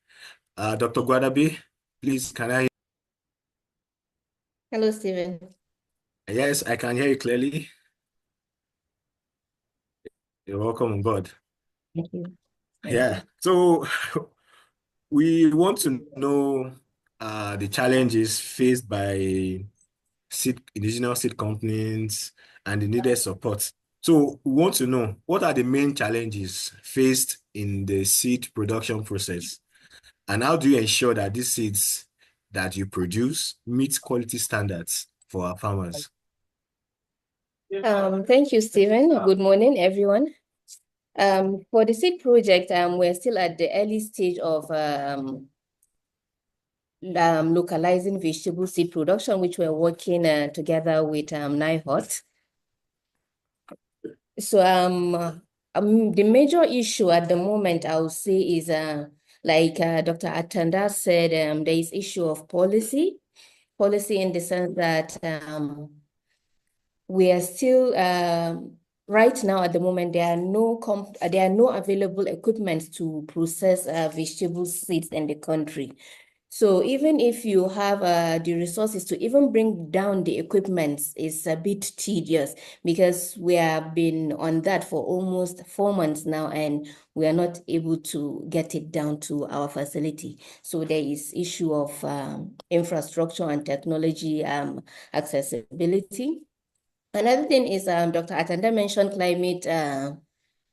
E: Dr. Gwadabe, please, can I?
G: Hello, Stephen.
E: Yes, I can hear you clearly. You're welcome on board.
G: Thank you.
E: Yeah. So we want to know the challenges faced by indigenous seed companies and the needed support. So we want to know, what are the main challenges faced in the seed production process? And how do you ensure that these seeds that you produce meet quality standards for our farmers?
G: Thank you, Stephen. Good morning, everyone. For the seed project, we're still at the early stage of localizing vegetable seed production, which we're working together with NIHOT. So the major issue at the moment, I would say, is like Dr. Atanda said, there is issue of policy in the sense that we are still right now at the moment there are no available equipment to process vegetable seeds in the country. So even if you have the resources to even bring down the equipment, is a bit tedious, because we have been on that for almost 4 months now and we are not able to get it down to our facility. So there is issue of infrastructure and technology accessibility. Another thing is Dr. Atanda mentioned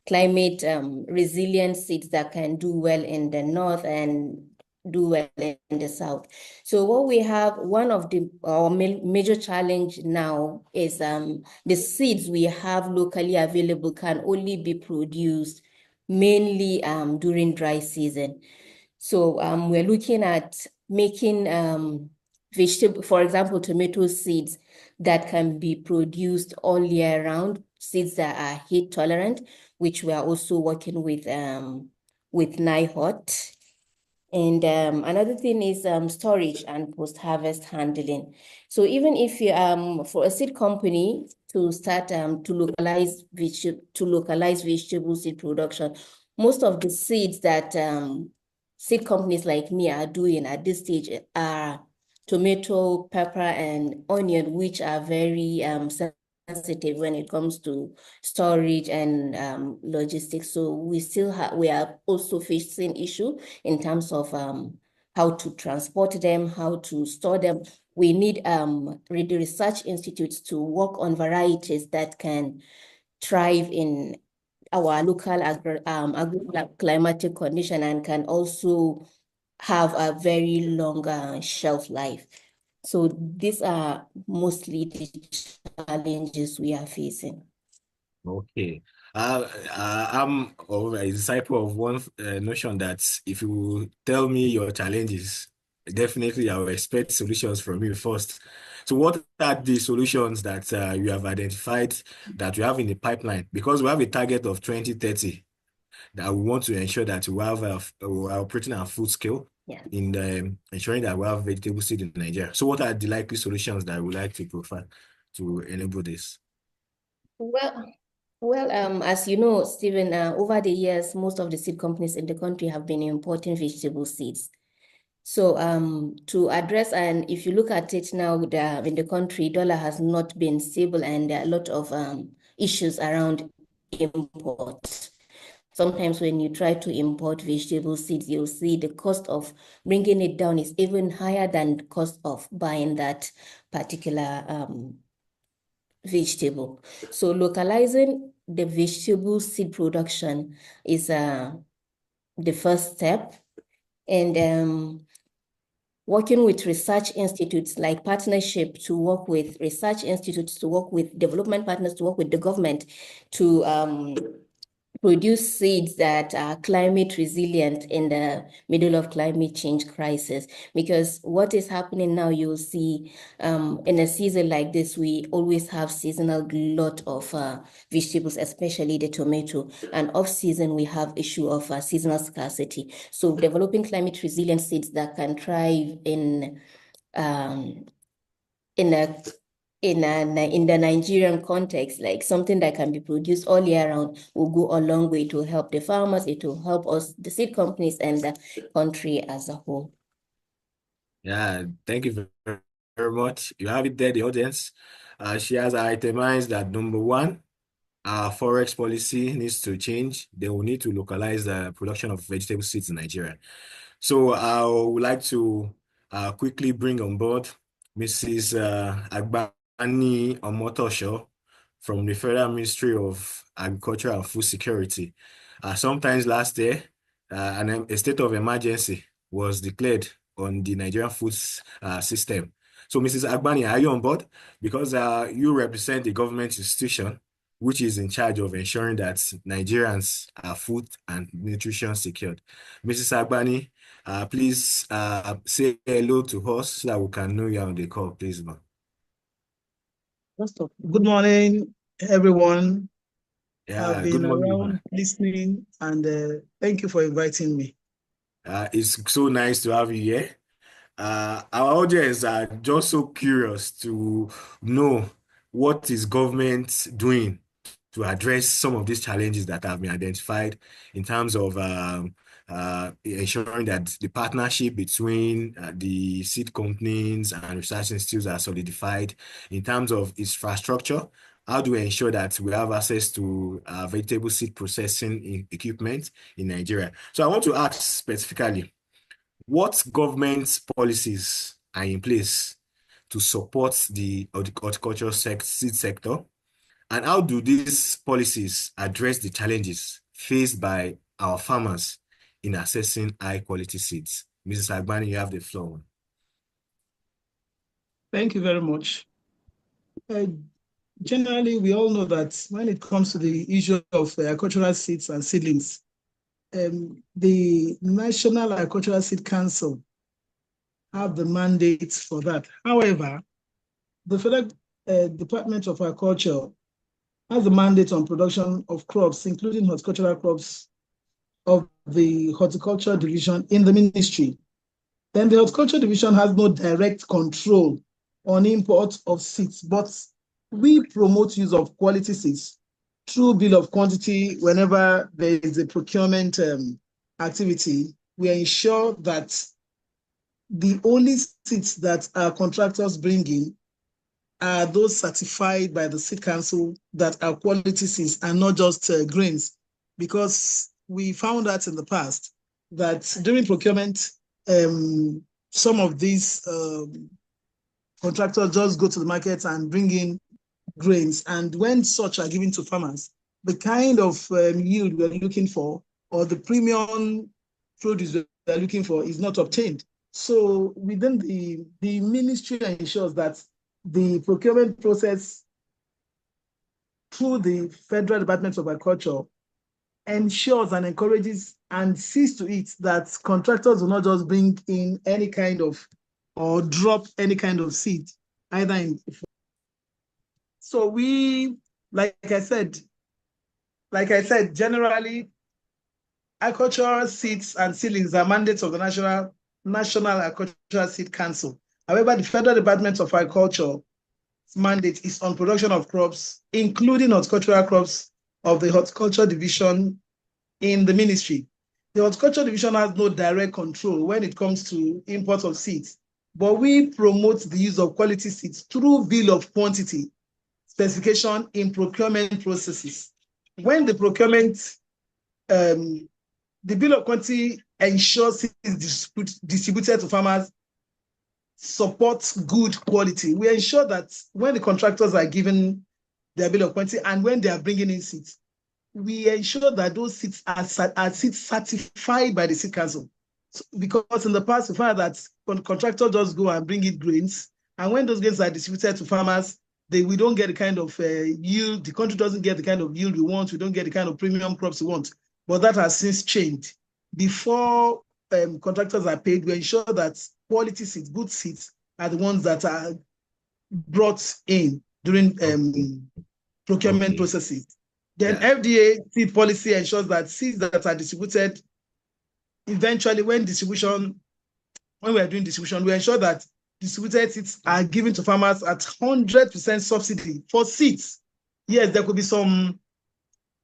G: climate resilient seeds that can do well in the north and do well in the south. So what we have, one of our major challenge now is the seeds we have locally available can only be produced mainly during dry season. So we're looking at making vegetable, for example, tomato seeds that can be produced all year round, seeds that are heat tolerant, which we are also working with NIHOT. And another thing is storage and post-harvest handling. So even if you for a seed company to start to localize vegetable seed production, most of the seeds that seed companies like me are doing at this stage are tomato, pepper, and onion, which are very sensitive when it comes to storage and logistics. So we are also facing issue in terms of how to transport them, how to store them. We need the research institutes to work on varieties that can thrive in our local climatic condition and can also have a very long shelf life. So these are mostly the challenges we are facing.
E: Okay. I'm a disciple of one notion that if you tell me your challenges, definitely I will expect solutions from you first. So what are the solutions that you have identified that you have in the pipeline? Because we have a target of 2030 that we want to ensure that we have we're operating at full scale in ensuring that we have vegetable seed in Nigeria. So what are the likely solutions that we would like to provide to enable this?
G: Well, as you know, Stephen, over the years, most of the seed companies in the country have been importing vegetable seeds. So to address, and if you look at it now in the country, dollar has not been stable and there are a lot of issues around import. Sometimes when you try to import vegetable seeds, you'll see the cost of bringing it down is even higher than the cost of buying that particular vegetable. So localizing the vegetable seed production is the first step. And working with research institutes, like partnership to work with research institutes, to work with development partners, to work with the government to produce seeds that are climate resilient in the middle of climate change crisis. Because what is happening now, you'll see in a season like this, we always have seasonal glut of vegetables, especially the tomato. And off season, we have issue of seasonal scarcity. So developing climate resilient seeds that can thrive in the Nigerian context, like something that can be produced all year round, will go a long way to help the farmers. It will help us, the seed companies, and the country as a whole.
E: Yeah, thank you very, very much. You have it there, the audience. She has itemized that number one, our forex policy needs to change. They will need to localize the production of vegetable seeds in Nigeria. So I would like to quickly bring on board Mrs. Agbani Omotosho from the Federal Ministry of Agriculture and Food Security. Sometimes last year, a state of emergency was declared on the Nigerian food system. So Mrs. Agbani, are you on board? Because you represent the government institution which is in charge of ensuring that Nigerians are food and nutrition secured. Mrs. Agbani, please say hello to us so that we can know you on the call, please, ma'am.
H: Good morning, everyone.
E: Yeah,
H: I've been
E: good morning,
H: around listening, and thank you for inviting me.
E: It's so nice to have you here. Our audience are just so curious to know what is government doing to address some of these challenges that have been identified in terms of ensuring that the partnership between the seed companies and research institutes are solidified, in terms of infrastructure. How do we ensure that we have access to vegetable seed processing equipment in Nigeria? So I want to ask specifically, what government policies are in place to support the horticultural seed sector? And how do these policies address the challenges faced by our farmers in accessing high-quality seeds? Mrs. Agbani, you have the floor.
H: Thank you very much. Generally, we all know that when it comes to the issue of agricultural seeds and seedlings, the National Agricultural Seed Council have the mandates for that. However, the Federal Department of Agriculture has a mandate on production of crops, including horticultural crops, of the Horticulture Division in the ministry. Then the Horticulture Division has no direct control on import of seeds, but we promote use of quality seeds through bill of quantity. Whenever there is a procurement activity, we ensure that the only seeds that our contractors bring in are those certified by the Seed Council that are quality seeds and not just grains, because we found out in the past that during procurement, some of these contractors just go to the market and bring in grains, and when such are given to farmers, the kind of yield we're looking for or the premium produce we're looking for is not obtained. So within the ministry ensures that the procurement process through the Federal Department of Agriculture ensures and encourages and sees to it that contractors will not just bring in any kind of or drop any kind of seed, either in. So we, like I said, generally, agricultural seeds and seedlings are mandates of the National Agricultural Seed Council. However, the Federal Department of Agriculture's mandate is on production of crops, including horticultural crops of the Horticulture Division in the ministry. The Horticulture Division has no direct control when it comes to import of seeds, but we promote the use of quality seeds through bill of quantity specification in procurement processes. When the procurement, the bill of quantity ensures seeds distributed to farmers supports good quality. We ensure that when the contractors are given their bill of quantity and when they are bringing in seeds, we ensure that those seeds are seeds certified by the Seed Council. So, because in the past, we found that contractors just go and bring in grains, and when those grains are distributed to farmers, we don't get the kind of yield, the country doesn't get the kind of yield we want, we don't get the kind of premium crops we want. But that has since changed. Before contractors are paid, we ensure that quality seeds, good seeds, are the ones that are brought in during procurement processes. Then FDA seed policy ensures that seeds that are distributed, eventually when we are doing distribution, we ensure that distributed seeds are given to farmers at 100% subsidy for seeds. Yes, there could be some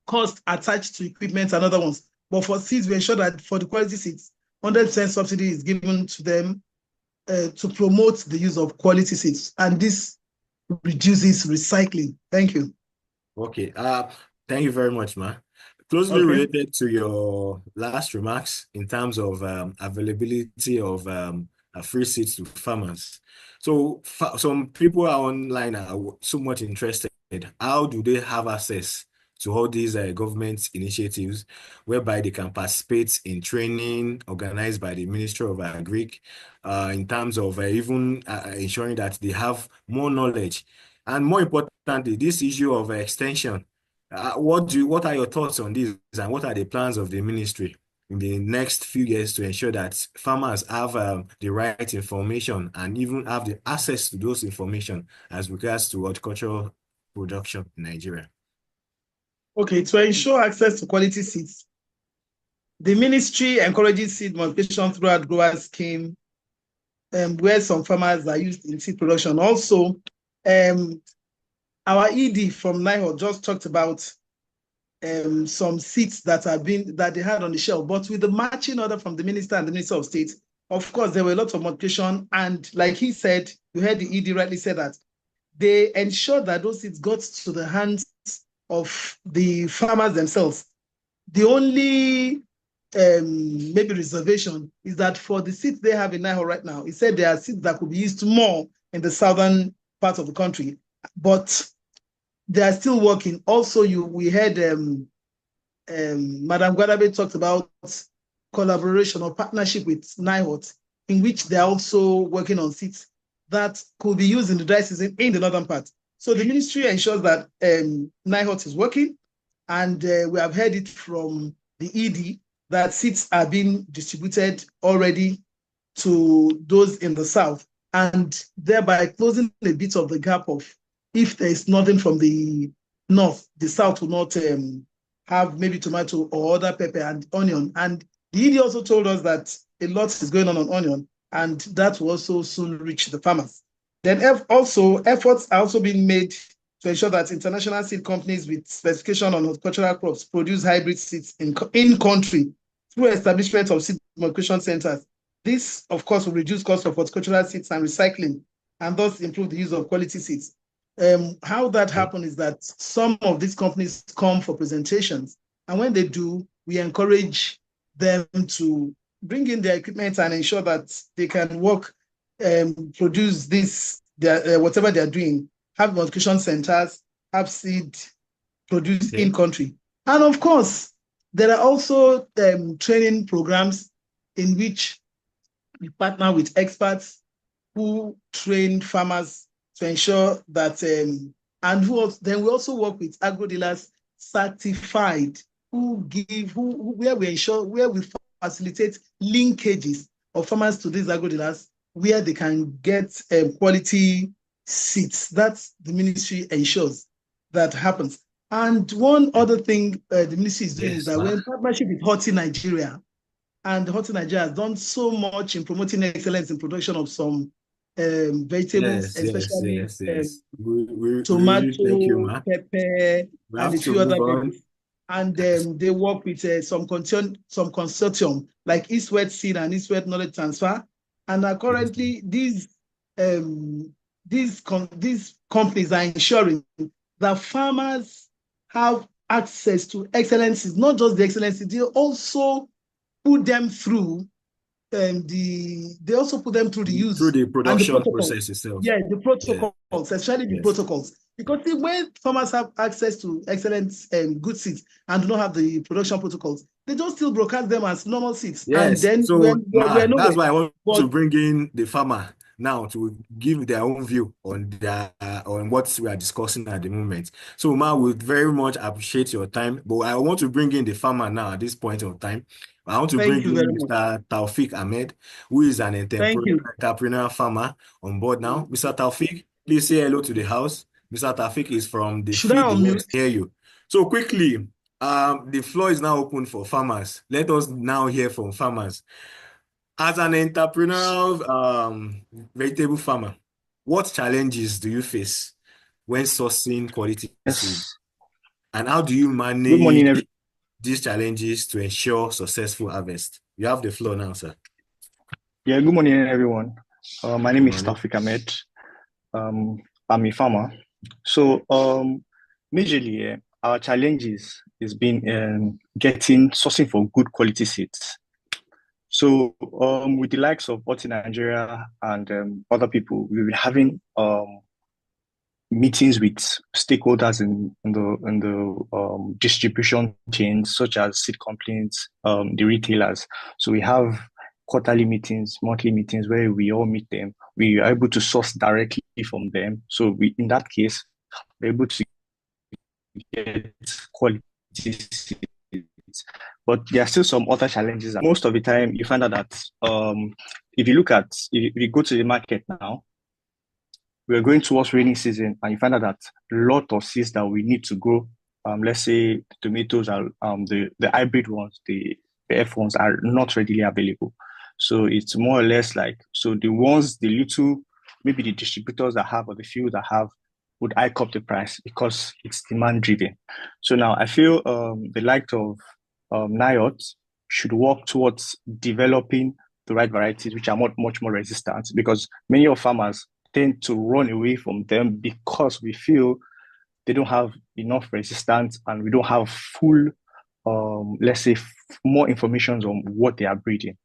H: cost attached to equipment and other ones, but for seeds, we ensure that for the quality seeds, 100% subsidy is given to them to promote the use of quality seeds, and this reduces recycling. Thank you.
E: Okay. Thank you very much, Ma. Closely related to your last remarks in terms of availability of free seeds to farmers. So some people are online are so much interested. How do they have access to all these government initiatives whereby they can participate in training organized by the Ministry of Agric in terms of even ensuring that they have more knowledge? And more importantly, this issue of extension. What are your thoughts on this, and what are the plans of the ministry in the next few years to ensure that farmers have the right information and even have the access to those information as regards to horticultural production in Nigeria?
H: Okay, to ensure access to quality seeds, the ministry encourages seed multiplication throughout grower scheme, where some farmers are used in seed production. Also, our ED from NIHOT just talked about some seeds that they had on the shelf, but with the matching order from the minister and the Minister of State, of course, there were lots of multiplication. And like he said, you heard the ED rightly said that they ensured that those seeds got to the hands of the farmers themselves. The only maybe reservation is that for the seeds they have in NIHOT right now, he said there are seeds that could be used more in the southern part of the country, but they are still working. Also, we heard Madam Gwadabe talked about collaboration or partnership with NIHOT, in which they are also working on seeds that could be used in the dry season in the northern part. So the ministry ensures that NIHOT is working, and we have heard it from the ED that seeds are being distributed already to those in the south, and thereby closing a bit of the gap of if there is nothing from the north, the south will not have maybe tomato or other pepper and onion. And the ED also told us that a lot is going on onion, and that will also soon reach the farmers. Then also efforts are also being made to ensure that international seed companies with specification on horticultural crops produce hybrid seeds in country through establishment of seed multiplication centers. This, of course, will reduce cost of horticultural seeds and recycling, and thus improve the use of quality seeds. How that happens is that some of these companies come for presentations, and when they do, we encourage them to bring in their equipment and ensure that they can work, produce this, whatever they're doing, have multiplication centers, have seed produced in country. And of course, there are also training programs in which we partner with experts who train farmers to ensure that, then we also work with agro dealers certified where we facilitate linkages of farmers to these agro dealers where they can get quality seeds. That's the ministry ensures that happens. And one other thing the ministry is doing is that we're in partnership with Horti Nigeria, and Horti Nigeria has done so much in promoting excellence in production of some vegetables, especially tomato, pepper, and a few other things. And they work with some consortium like East-West Seed and East-West Knowledge Transfer. And currently, these companies are ensuring that farmers have access to excellencies, not just the excellencies, they also put them through the use
E: through the production process itself.
H: Yeah, the protocols, especially the protocols. Because when farmers have access to excellent good seeds and do not have the production protocols, they just still broadcast them as normal seeds.
E: Yes,
H: and then
E: so that's why I want to bring in the farmer now to give their own view on on what we are discussing at the moment. So, Ma, we very much appreciate your time, but I want to bring in the farmer now at this point of time. I want to bring
F: Thank you
E: in
F: very much.
E: Mr. Taufik Ahmed, who is an
F: Thank you.
E: entrepreneur farmer on board now. Mr. Taufik, please say hello to the house. Mr. Taufik is from the
H: Should I
E: field the
H: unmute?
E: West. Hear you. So quickly, the floor is now open for farmers. Let us now hear from farmers. As an entrepreneurial vegetable farmer, what challenges do you face when sourcing quality seed?
I: Yes.
E: And how do you
I: Good morning,
E: manage these challenges to ensure successful harvest? You have the floor now, sir.
I: Yeah, good morning, everyone. My name is
E: morning.
I: Taufik Ahmed. I'm a farmer. So, majorly, our challenges has been getting sourcing for good quality seeds. So, with the likes of Horti Nigeria and other people, we've been having meetings with stakeholders in the distribution chains, such as seed companies, the retailers. So we have quarterly meetings, monthly meetings where we all meet them. We are able to source directly from them. So we, in that case, we're able to get quality seeds. But there are still some other challenges. Most of the time, you find out that if you go to the market now, we're going towards rainy season, and you find out that a lot of seeds that we need to grow, let's say tomatoes are the hybrid ones, the F1s are not readily available. So it's more or less like, so the little, maybe the distributors that have or the few that have would hike up the price because it's demand driven. So now I feel the likes of NIOT should work towards developing the right varieties which are much more resistant, because many of farmers tend to run away from them because we feel they don't have enough resistance and we don't have full, let's say, more information on what they are breeding.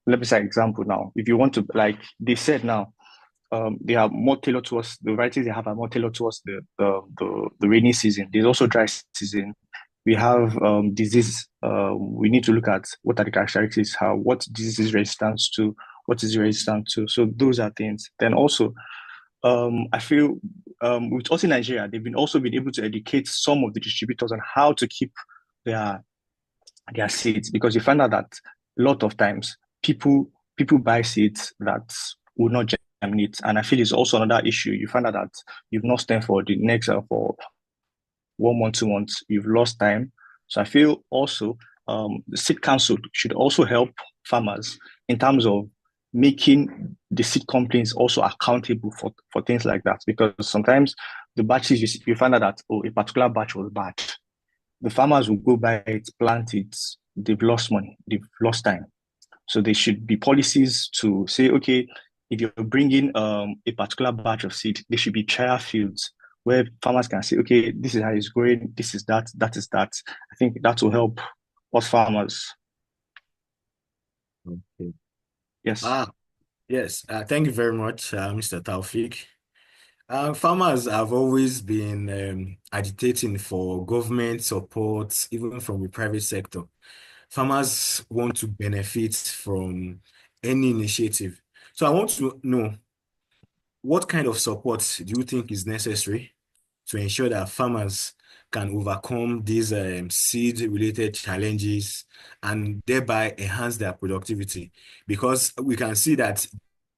I: Let me say an example now. If you want to, like they said now, they are more tailored towards the varieties they have are more tailored towards the rainy season. There's also dry season. We have disease. We need to look at what are the characteristics, what disease is resistant to, what is resistant to. So those are things. Then also, I feel with Horti Nigeria, they've also been able to educate some of the distributors on how to keep their seeds, because you find out that a lot of times people buy seeds that will not germinate, and I feel it's also another issue. You find out that you've not them for the next for 1 month, 2 months, you've lost time. So I feel also the seed council should also help farmers in terms of making the seed companies also accountable for things like that, because sometimes the batches you find out that a particular batch was bad. The farmers will go buy it, plant it, they've lost money, they've lost time. So there should be policies to say, okay, if you're bringing a particular batch of seed, there should be trial fields where farmers can say, okay, this is how it's growing, this is that, that is that. I think that will help us farmers.
E: Okay.
I: Yes.
E: Yes. Thank you very much, Mr. Taufik. Farmers have always been agitating for government support, even from the private sector. Farmers want to benefit from any initiative. So I want to know, what kind of support do you think is necessary to ensure that farmers can overcome these seed-related challenges and thereby enhance their productivity? Because we can see that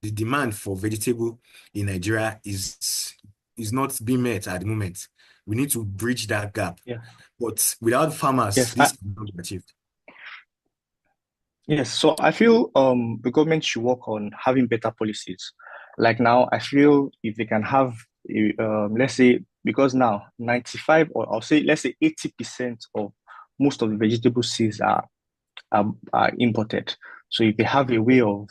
E: the demand for vegetable in Nigeria is not being met at the moment. We need to bridge that gap.
I: Yeah.
E: But without farmers,
I: Yes,
E: this cannot be achieved.
I: Yes, so I feel the government should work on having better policies. Like now, I feel if they can have, let's say, because now 95 or I'll say, let's say 80% of most of the vegetable seeds are imported. So if they have a way of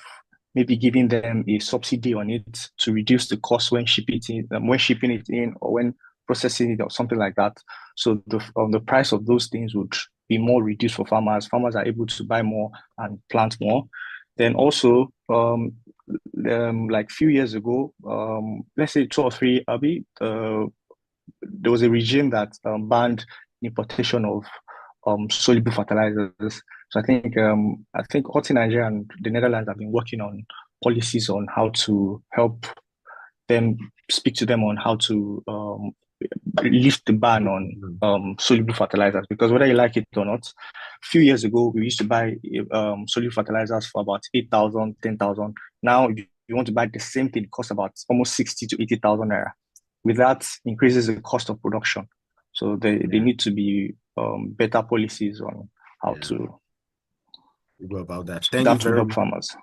I: maybe giving them a subsidy on it to reduce the cost when shipping it in, or when processing it or something like that, so the price of those things would be more reduced for farmers. Farmers are able to buy more and plant more. Then also, like few years ago, let's say 2 or 3, there was a regime that banned importation of soluble fertilizers. So I think Horti Nigeria and the Netherlands have been working on policies on how to help them, speak to them on how to lift the ban on soluble fertilizers, because whether you like it or not, a few years ago we used to buy soluble fertilizers for about 8,000, 10,000. Now if you want to buy the same thing, it costs about almost 60 to 80,000 naira. With that, increases the cost of production. So they need to be better policies on how to
E: go about that. Thank you very much,
I: farmers.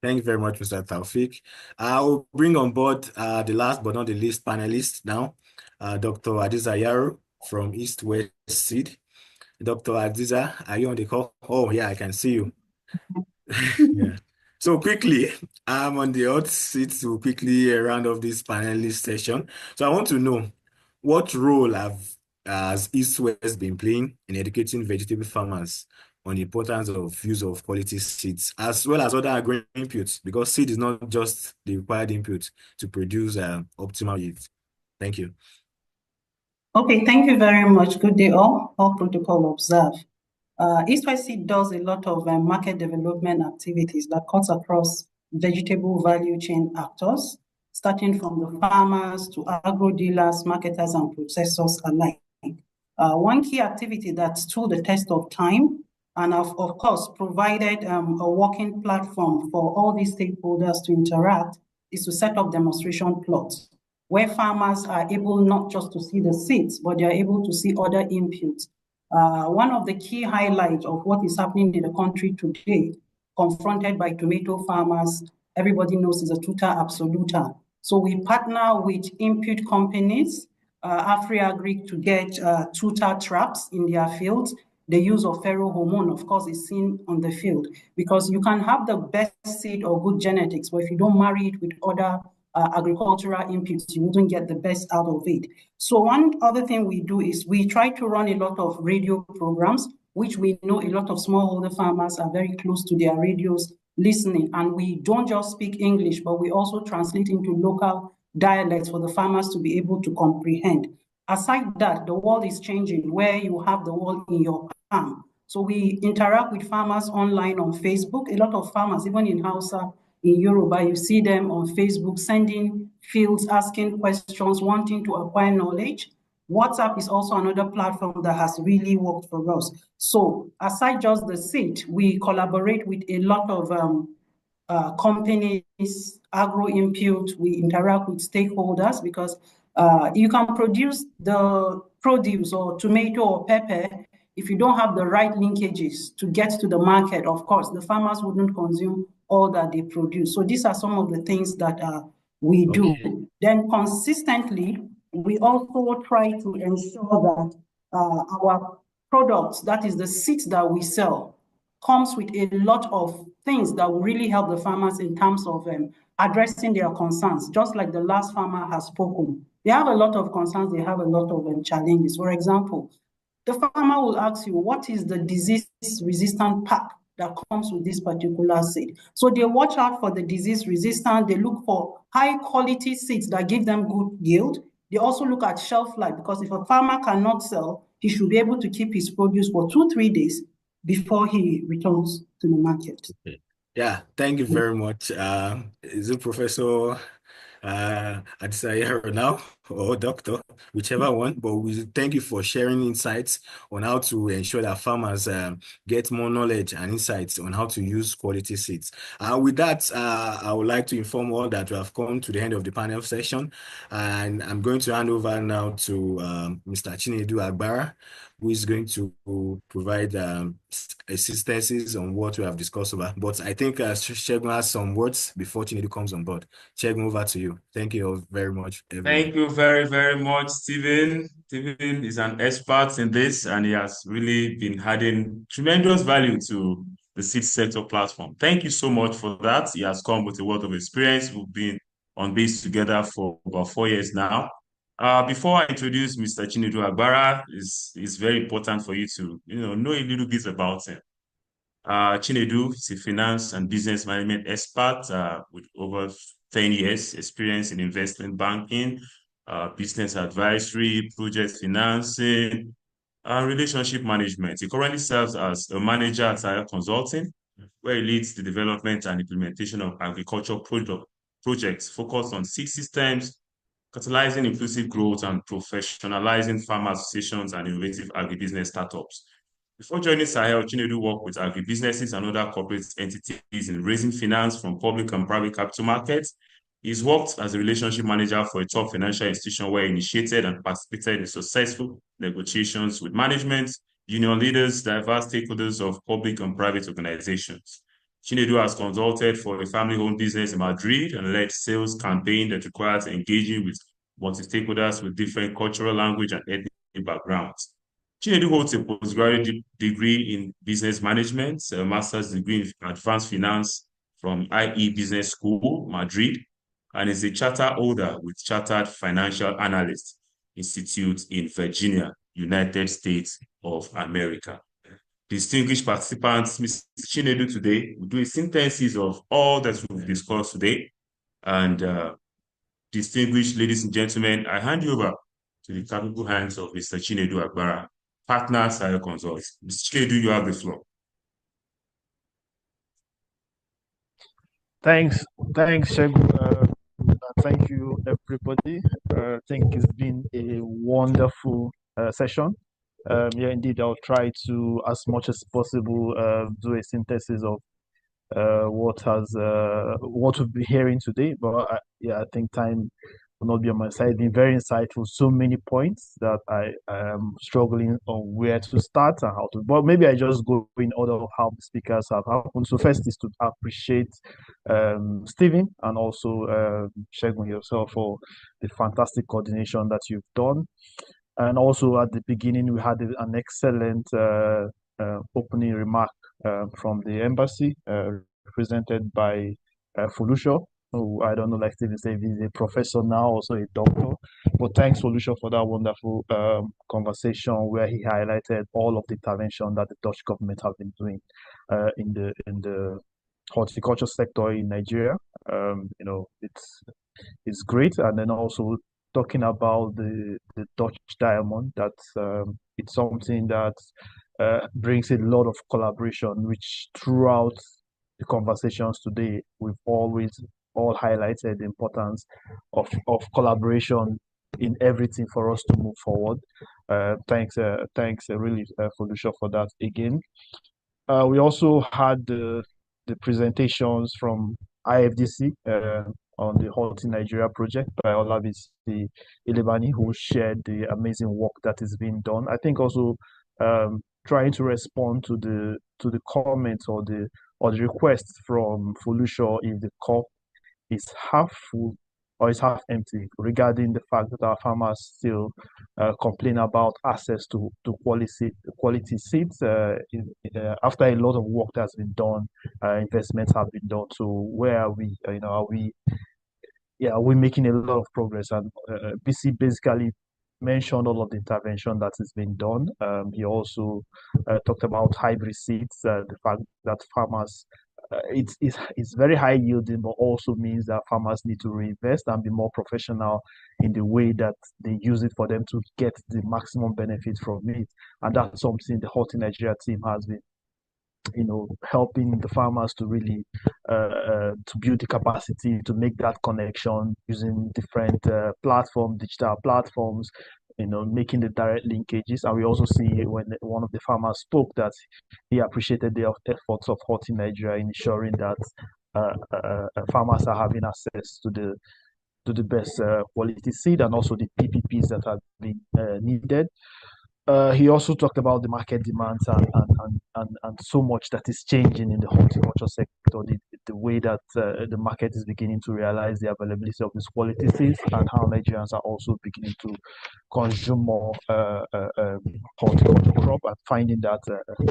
E: Thank you very much, Mr. Taufik. I will bring on board the last but not the least panelist now, Dr. Adiza Yaro from East West Seed. Dr. Adiza, are you on the call? Oh, yeah, I can see you. Yeah. So quickly, I'm on the hot seat to quickly round off this panelist session. So I want to know, what role has East West been playing in educating vegetable farmers on the importance of use of quality seeds, as well as other agro inputs, because seed is not just the required input to produce optimal yield. Thank you.
J: Okay, thank you very much. Good day all protocol observed. East West Seed does a lot of market development activities that cuts across vegetable value chain actors, starting from the farmers to agro dealers, marketers, and processors alike. One key activity that stood the test of time and of course provided a working platform for all these stakeholders to interact is to set up demonstration plots where farmers are able not just to see the seeds, but they are able to see other inputs. One of the key highlights of what is happening in the country today, confronted by tomato farmers, everybody knows is a tuta absoluta. So we partner with input companies, AfriAgric, to get tuta traps in their fields. The use of pheromone, of course, is seen on the field, because you can have the best seed or good genetics, but if you don't marry it with other agricultural inputs, you wouldn't get the best out of it. So one other thing we do is we try to run a lot of radio programs, which we know a lot of smallholder farmers are very close to their radios listening. And we don't just speak English, but we also translate into local dialects for the farmers to be able to comprehend. Aside that, the world is changing where you have the world in your palm. So we interact with farmers online on Facebook. A lot of farmers, even in Hausa, in Yoruba, you see them on Facebook sending fields, asking questions, wanting to acquire knowledge. WhatsApp is also another platform that has really worked for us. So aside just the seed, we collaborate with a lot of companies, agro input, we interact with stakeholders, because you can produce the produce or tomato or pepper. If you don't have the right linkages to get to the market, of course, the farmers wouldn't consume all that they produce. So these are some of the things that we do. Then consistently, we also try to ensure that our products, that is the seeds that we sell, comes with a lot of things that will really help the farmers in terms of addressing their concerns. Just like the last farmer has spoken, they have a lot of concerns, they have a lot of challenges. For example, the farmer will ask you, what is the disease-resistant pack that comes with this particular seed? So they watch out for the disease resistant. They look for high quality seeds that give them good yield. They also look at shelf life, because if a farmer cannot sell, he should be able to keep his produce for 2-3 days before he returns to the market.
E: Yeah, thank you very much. Is it Professor Adisayaro now, or Doctor, whichever one, but we thank you for sharing insights on how to ensure that farmers get more knowledge and insights on how to use quality seeds. With that, I would like to inform all that we have come to the end of the panel session, and I'm going to hand over now to Mr. Chinedu Agbara, who is going to provide assistances on what we have discussed about. But I think Shegun has some words before Chinedu comes on board. Shegun, over to you. Thank you all very much, everyone.
A: Thank you very, very much, Stephen. Stephen is an expert in this, and he has really been adding tremendous value to the seed sector platform. Thank you so much for that. He has come with a wealth of experience. We've been on base together for about 4 years now. Before I introduce Mr. Chinedu Agbara, it's very important for you to know a little bit about him. Chinedu is a finance and business management expert with over 10 years experience in investment banking, business advisory, project financing, and relationship management. He currently serves as a manager at Hire Consulting, where he leads the development and implementation of agricultural projects focused on seed systems, catalyzing inclusive growth, and professionalizing farmer associations and innovative agribusiness startups. Before joining Sahel, Chinedu worked with agribusinesses and other corporate entities in raising finance from public and private capital markets. He's worked as a relationship manager for a top financial institution where he initiated and participated in successful negotiations with management, union leaders, diverse stakeholders of public and private organizations. Chinedu has consulted for a family-owned business in Madrid and led sales campaign that requires engaging with multi-stakeholders with different cultural, language, and ethnic backgrounds. Chinedu holds a postgraduate degree in business management, a master's degree in advanced finance from IE Business School, Madrid, and is a charter holder with Chartered Financial Analyst Institute in Virginia, United States of America. Distinguished participants, Ms. Chinedu today will do a synthesis of all that we've discussed today. And distinguished ladies and gentlemen, I hand you over to the capable hands of Mr. Chinedu Agbara, partner Sahel Consult. Mr. Chinedu, you have the floor.
K: Thanks, Shegun. Thank you, everybody. I think it's been a wonderful session. Yeah, indeed, I'll try to, as much as possible, do a synthesis of what we'll be hearing today. But yeah, I think time will not be on my side. It's been very insightful. So many points that I am struggling on where to start and how to. But maybe I just go in order of how the speakers have happened. So first is to appreciate Stephen and also Shegun yourself for the fantastic coordination that you've done. And also at the beginning, we had an excellent opening remark from the embassy, represented by Folusho, who I don't know, like Stephen said, he's a professor now, also a doctor. But thanks, Folusho, for that wonderful conversation where he highlighted all of the intervention that the Dutch government have been doing in the horticulture sector in Nigeria. It's great, and then also talking about the Dutch diamond, that's it's something that brings a lot of collaboration, which throughout the conversations today, we've always all highlighted the importance of collaboration in everything for us to move forward. Thanks, really, Folusho, for that again. We also had the presentations from IFDC on the Horti Nigeria project by Olabisi Ilebani, who shared the amazing work that is being done. I think also trying to respond to the comments or the requests from Folusho if the cup is half full or is half empty regarding the fact that our farmers still complain about access to quality seeds after a lot of work that's been done, investments have been done. So where are we? Are we making a lot of progress? And BC basically mentioned all of the intervention that is being done. He also talked about hybrid seeds, the fact that farmers, it's very high yielding, but also means that farmers need to reinvest and be more professional in the way that they use it for them to get the maximum benefit from it. And that's something the Horti Nigeria team has been helping the farmers to really to build the capacity to make that connection using different digital platforms, making the direct linkages. And we also see when one of the farmers spoke that he appreciated the efforts of Horti Nigeria in ensuring that farmers are having access to the best quality seed and also the PPPs that have been needed. He also talked about the market demands and so much that is changing in the horticulture sector, the way that the market is beginning to realize the availability of these quality seeds and how Nigerians are also beginning to consume more horticulture crop and finding that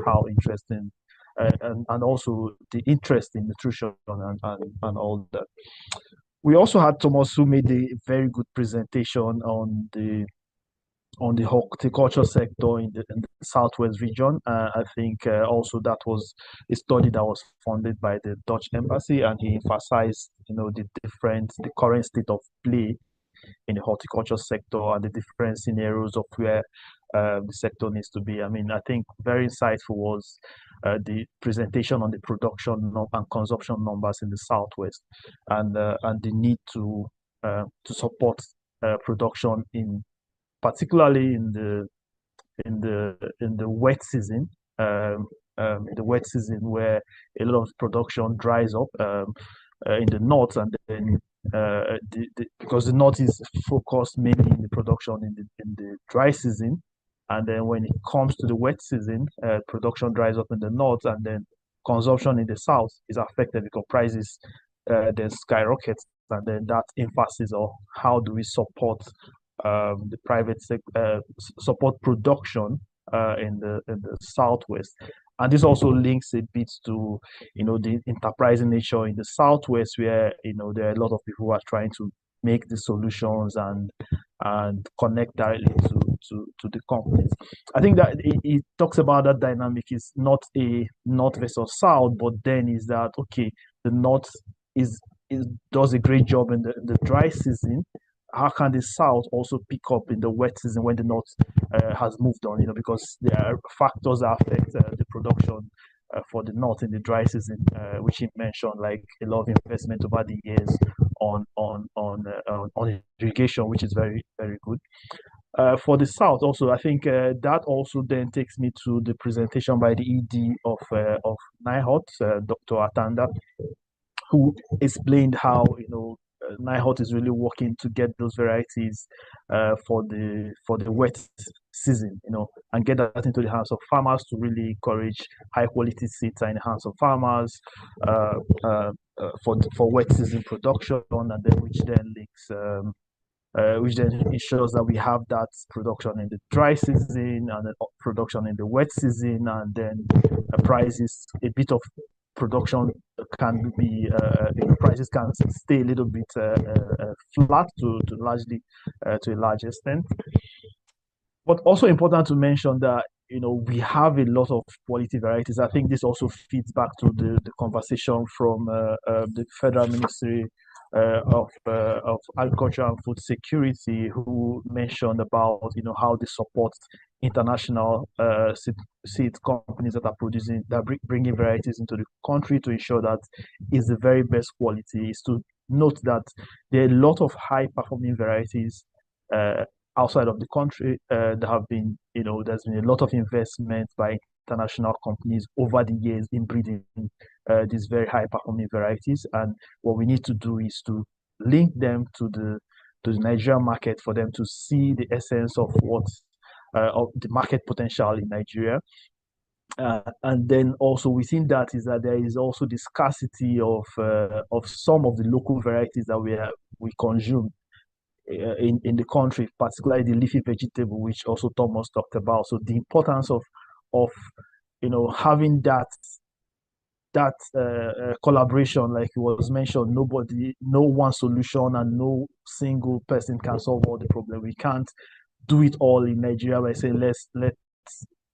K: how interesting and also the interest in nutrition and all that. We also had Thomas, who made a very good presentation on the horticulture sector in the Southwest region. I think also that was a study that was funded by the Dutch embassy, and he emphasized, the current state of play in the horticulture sector and the different scenarios of where the sector needs to be. I mean, I think very insightful was the presentation on the production and consumption numbers in the Southwest, and the need to support production particularly in the wet season, the wet season where a lot of production dries up in the north, and then because the north is focused mainly in the production in the dry season, and then when it comes to the wet season, production dries up in the north, and then consumption in the south is affected because prices then skyrocket, and then that emphasis on how do we support the support production in the Southwest. And this also links a bit to, the enterprising nature in the Southwest, where, there are a lot of people who are trying to make the solutions and connect directly to the companies. I think that it talks about that dynamic is not a north versus south, but then is that, okay, the north does a great job in the dry season. How can the south also pick up in the wet season when the north has moved on? Because there are factors that affect the production for the north in the dry season, which he mentioned, like a lot of investment over the years on irrigation, which is very, very good. For the south, also, I think that also then takes me to the presentation by the ED of NIHOT, Dr. Atanda, who explained how NIHOT is really working to get those varieties for the wet season, and get that into the hands of farmers to really encourage high quality seeds in the hands of farmers for wet season production, and then which then links. Which then ensures that we have that production in the dry season and the production in the wet season, and then prices, a bit of production can be, prices can stay a little bit flat to a large extent. But also important to mention that we have a lot of quality varieties. I think this also feeds back to the conversation from the Federal Ministry of Agriculture and Food Security, who mentioned about how they support international seed companies that are bringing varieties into the country to ensure that it's the very best quality. Is to note that there are a lot of high performing varieties outside of the country that have been, there's been a lot of investment by international companies over the years in breeding these very high performing varieties. And what we need to do is to link them to the Nigerian market for them to see the essence of of the market potential in Nigeria. And then also within that is that there is also the scarcity of some of the local varieties that we consume in the country, particularly the leafy vegetable, which also Thomas talked about. So the importance of having that collaboration, like it was mentioned, no one solution and no single person can solve all the problem. We can't do it all in Nigeria by saying let's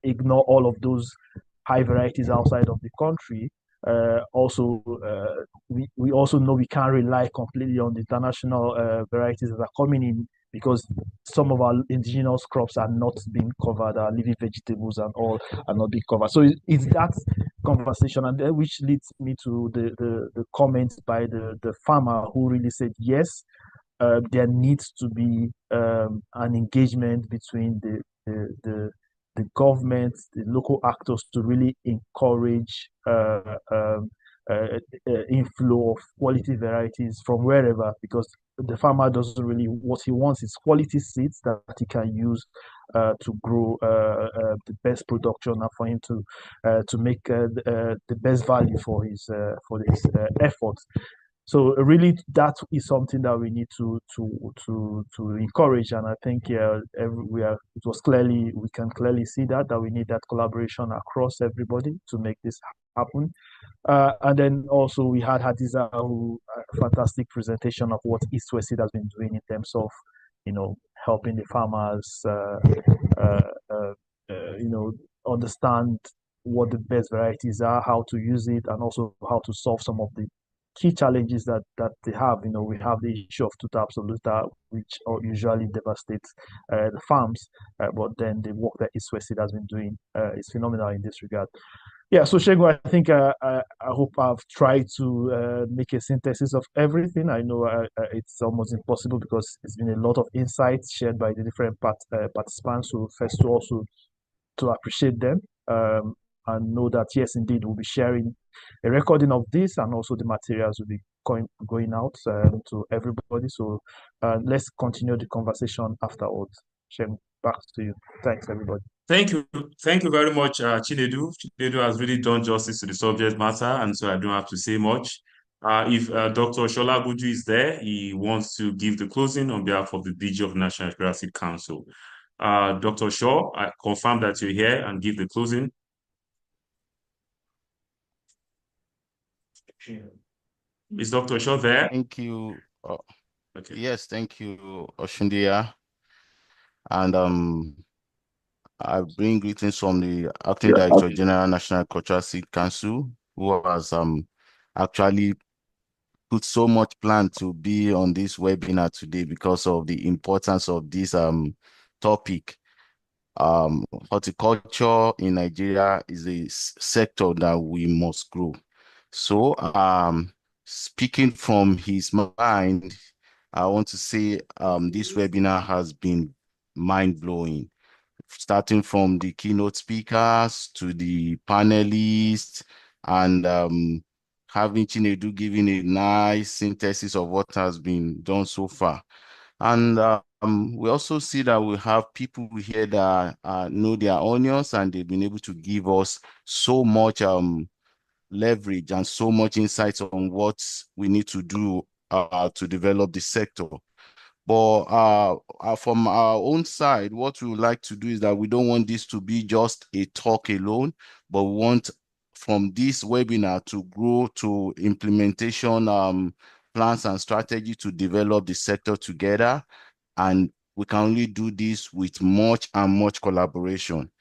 K: ignore all of those high varieties outside of the country. We also know we can't rely completely on the international varieties that are coming in, because some of our indigenous crops are not being covered, our leafy vegetables and all are not being covered. So it's that conversation, and which leads me to the comments by the farmer, who really said yes, there needs to be an engagement between the government, the local actors, to really encourage inflow of quality varieties from wherever, because the farmer doesn't really, what he wants is quality seeds that he can use to grow the best production, and for him to make the best value for his efforts. So really, that is something that we need to encourage, and I think we can clearly see that we need that collaboration across everybody to make this happen. And then also we had Hadiza, who fantastic presentation of what East West Seed has been doing in terms of helping the farmers understand what the best varieties are, how to use it, and also how to solve some of the key challenges that they have. We have the issue of tuta absoluta, which usually devastates the farms, but then the work that East West Seed has been doing is phenomenal in this regard. Yeah, so Shegun, I think I hope I've tried to make a synthesis of everything. I know it's almost impossible because it's been a lot of insights shared by the different participants. So first to also to appreciate them and know that yes, indeed, we'll be sharing a recording of this and also the materials will be going out to everybody. So let's continue the conversation afterwards. Shegun, back to you. Thanks, everybody.
A: Thank you very much, Chinedu. Chinedu has really done justice to the subject matter, and so I don't have to say much. If Dr. Shola Buju is there, he wants to give the closing on behalf of the DG of National Geographic Council. Dr. Shaw, I confirm that you're here and give the closing. Is Dr. Shaw there?
L: Thank you.
A: Okay.
L: Yes, thank you, Oshundia. And I bring greetings from the Acting Director General, National Cultural Seed Council, who has actually put so much plan to be on this webinar today because of the importance of this topic. Horticulture in Nigeria is a sector that we must grow. So speaking from his mind, I want to say this webinar has been mind-blowing, starting from the keynote speakers to the panelists, and having Chinedu giving a nice synthesis of what has been done so far. And we also see that we have people here that know their onions, and they've been able to give us so much leverage and so much insights on what we need to do to develop the sector. But from our own side, what we would like to do is that we don't want this to be just a talk alone, but we want from this webinar to grow to implementation plans and strategy to develop the sector together. And we can only do this with much and much collaboration.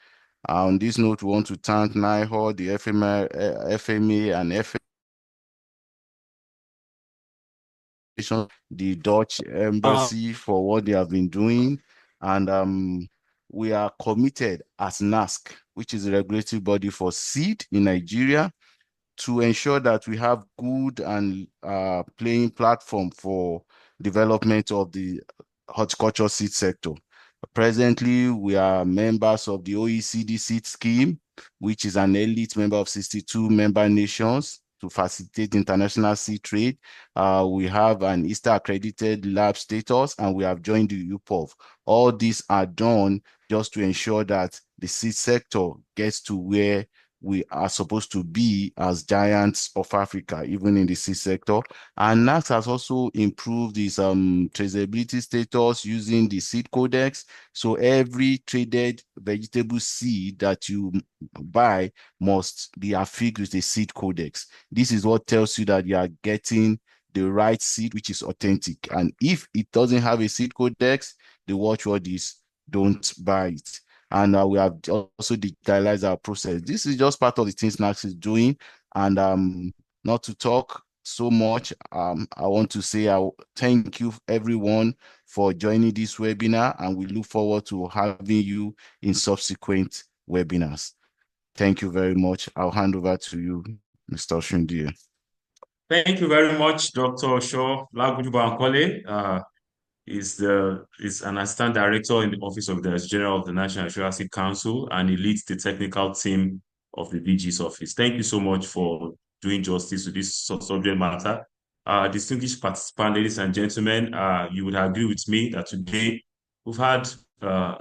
L: On this note, we want to thank NIHO, the FMA and the Dutch Embassy for what they have been doing. And we are committed as NASC, which is a regulatory body for seed in Nigeria, to ensure that we have good and playing platform for development of the horticulture seed sector. Presently, we are members of the OECD seed scheme, which is an elite member of 62 member nations to facilitate international seed trade. We have an ISTA accredited lab status, and we have joined the UPOV. All these are done just to ensure that the seed sector gets to where we are supposed to be as giants of Africa, even in the seed sector. And NACS has also improved its traceability status using the seed codex. So every traded vegetable seed that you buy must be affixed with a seed codex. This is what tells you that you are getting the right seed, which is authentic. And if it doesn't have a seed codex, the watchword is don't buy it. And we have also digitalized our process. This is just part of the things NACS is doing. And not to talk so much, I want to say thank you everyone for joining this webinar, and we look forward to having you in subsequent webinars. Thank you very much. I'll hand over to you, Mr. Shundia.
A: Thank you very much, Dr. Shaw Laguju Bankole. Is an assistant director in the Office of the Director General of the National Geographic Council, and he leads the technical team of the DG's office. Thank you so much for doing justice to this subject matter. Distinguished participants, ladies and gentlemen, you would agree with me that today we've had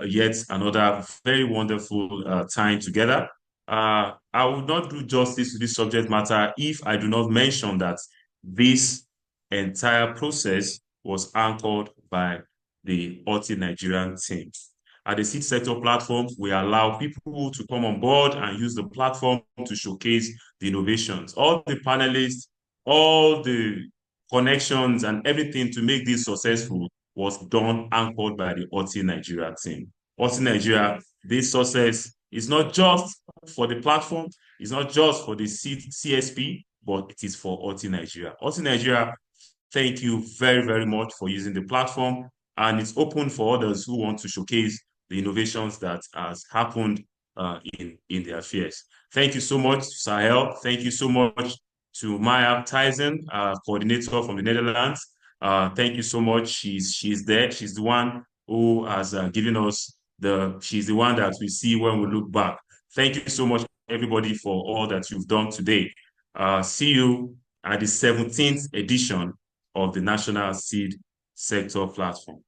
A: yet another very wonderful time together. I would not do justice to this subject matter if I do not mention that this entire process was anchored by the Horti Nigerian team. At the seed sector platform, we allow people to come on board and use the platform to showcase the innovations. All the panelists, all the connections and everything to make this successful was done anchored by the Horti Nigeria team. Horti Nigeria, this success is not just for the platform, it's not just for the CSP, but it is for Horti Nigeria. Horti Nigeria, thank you very, very much for using the platform, and it's open for others who want to showcase the innovations that has happened in their affairs. Thank you so much, Sahel. Thank you so much to Maya Tyson, coordinator from the Netherlands. Thank you so much. She's there. She's the one who has given us she's the one that we see when we look back. Thank you so much, everybody, for all that you've done today. See you at the 17th edition of the National Seed Sector Platform.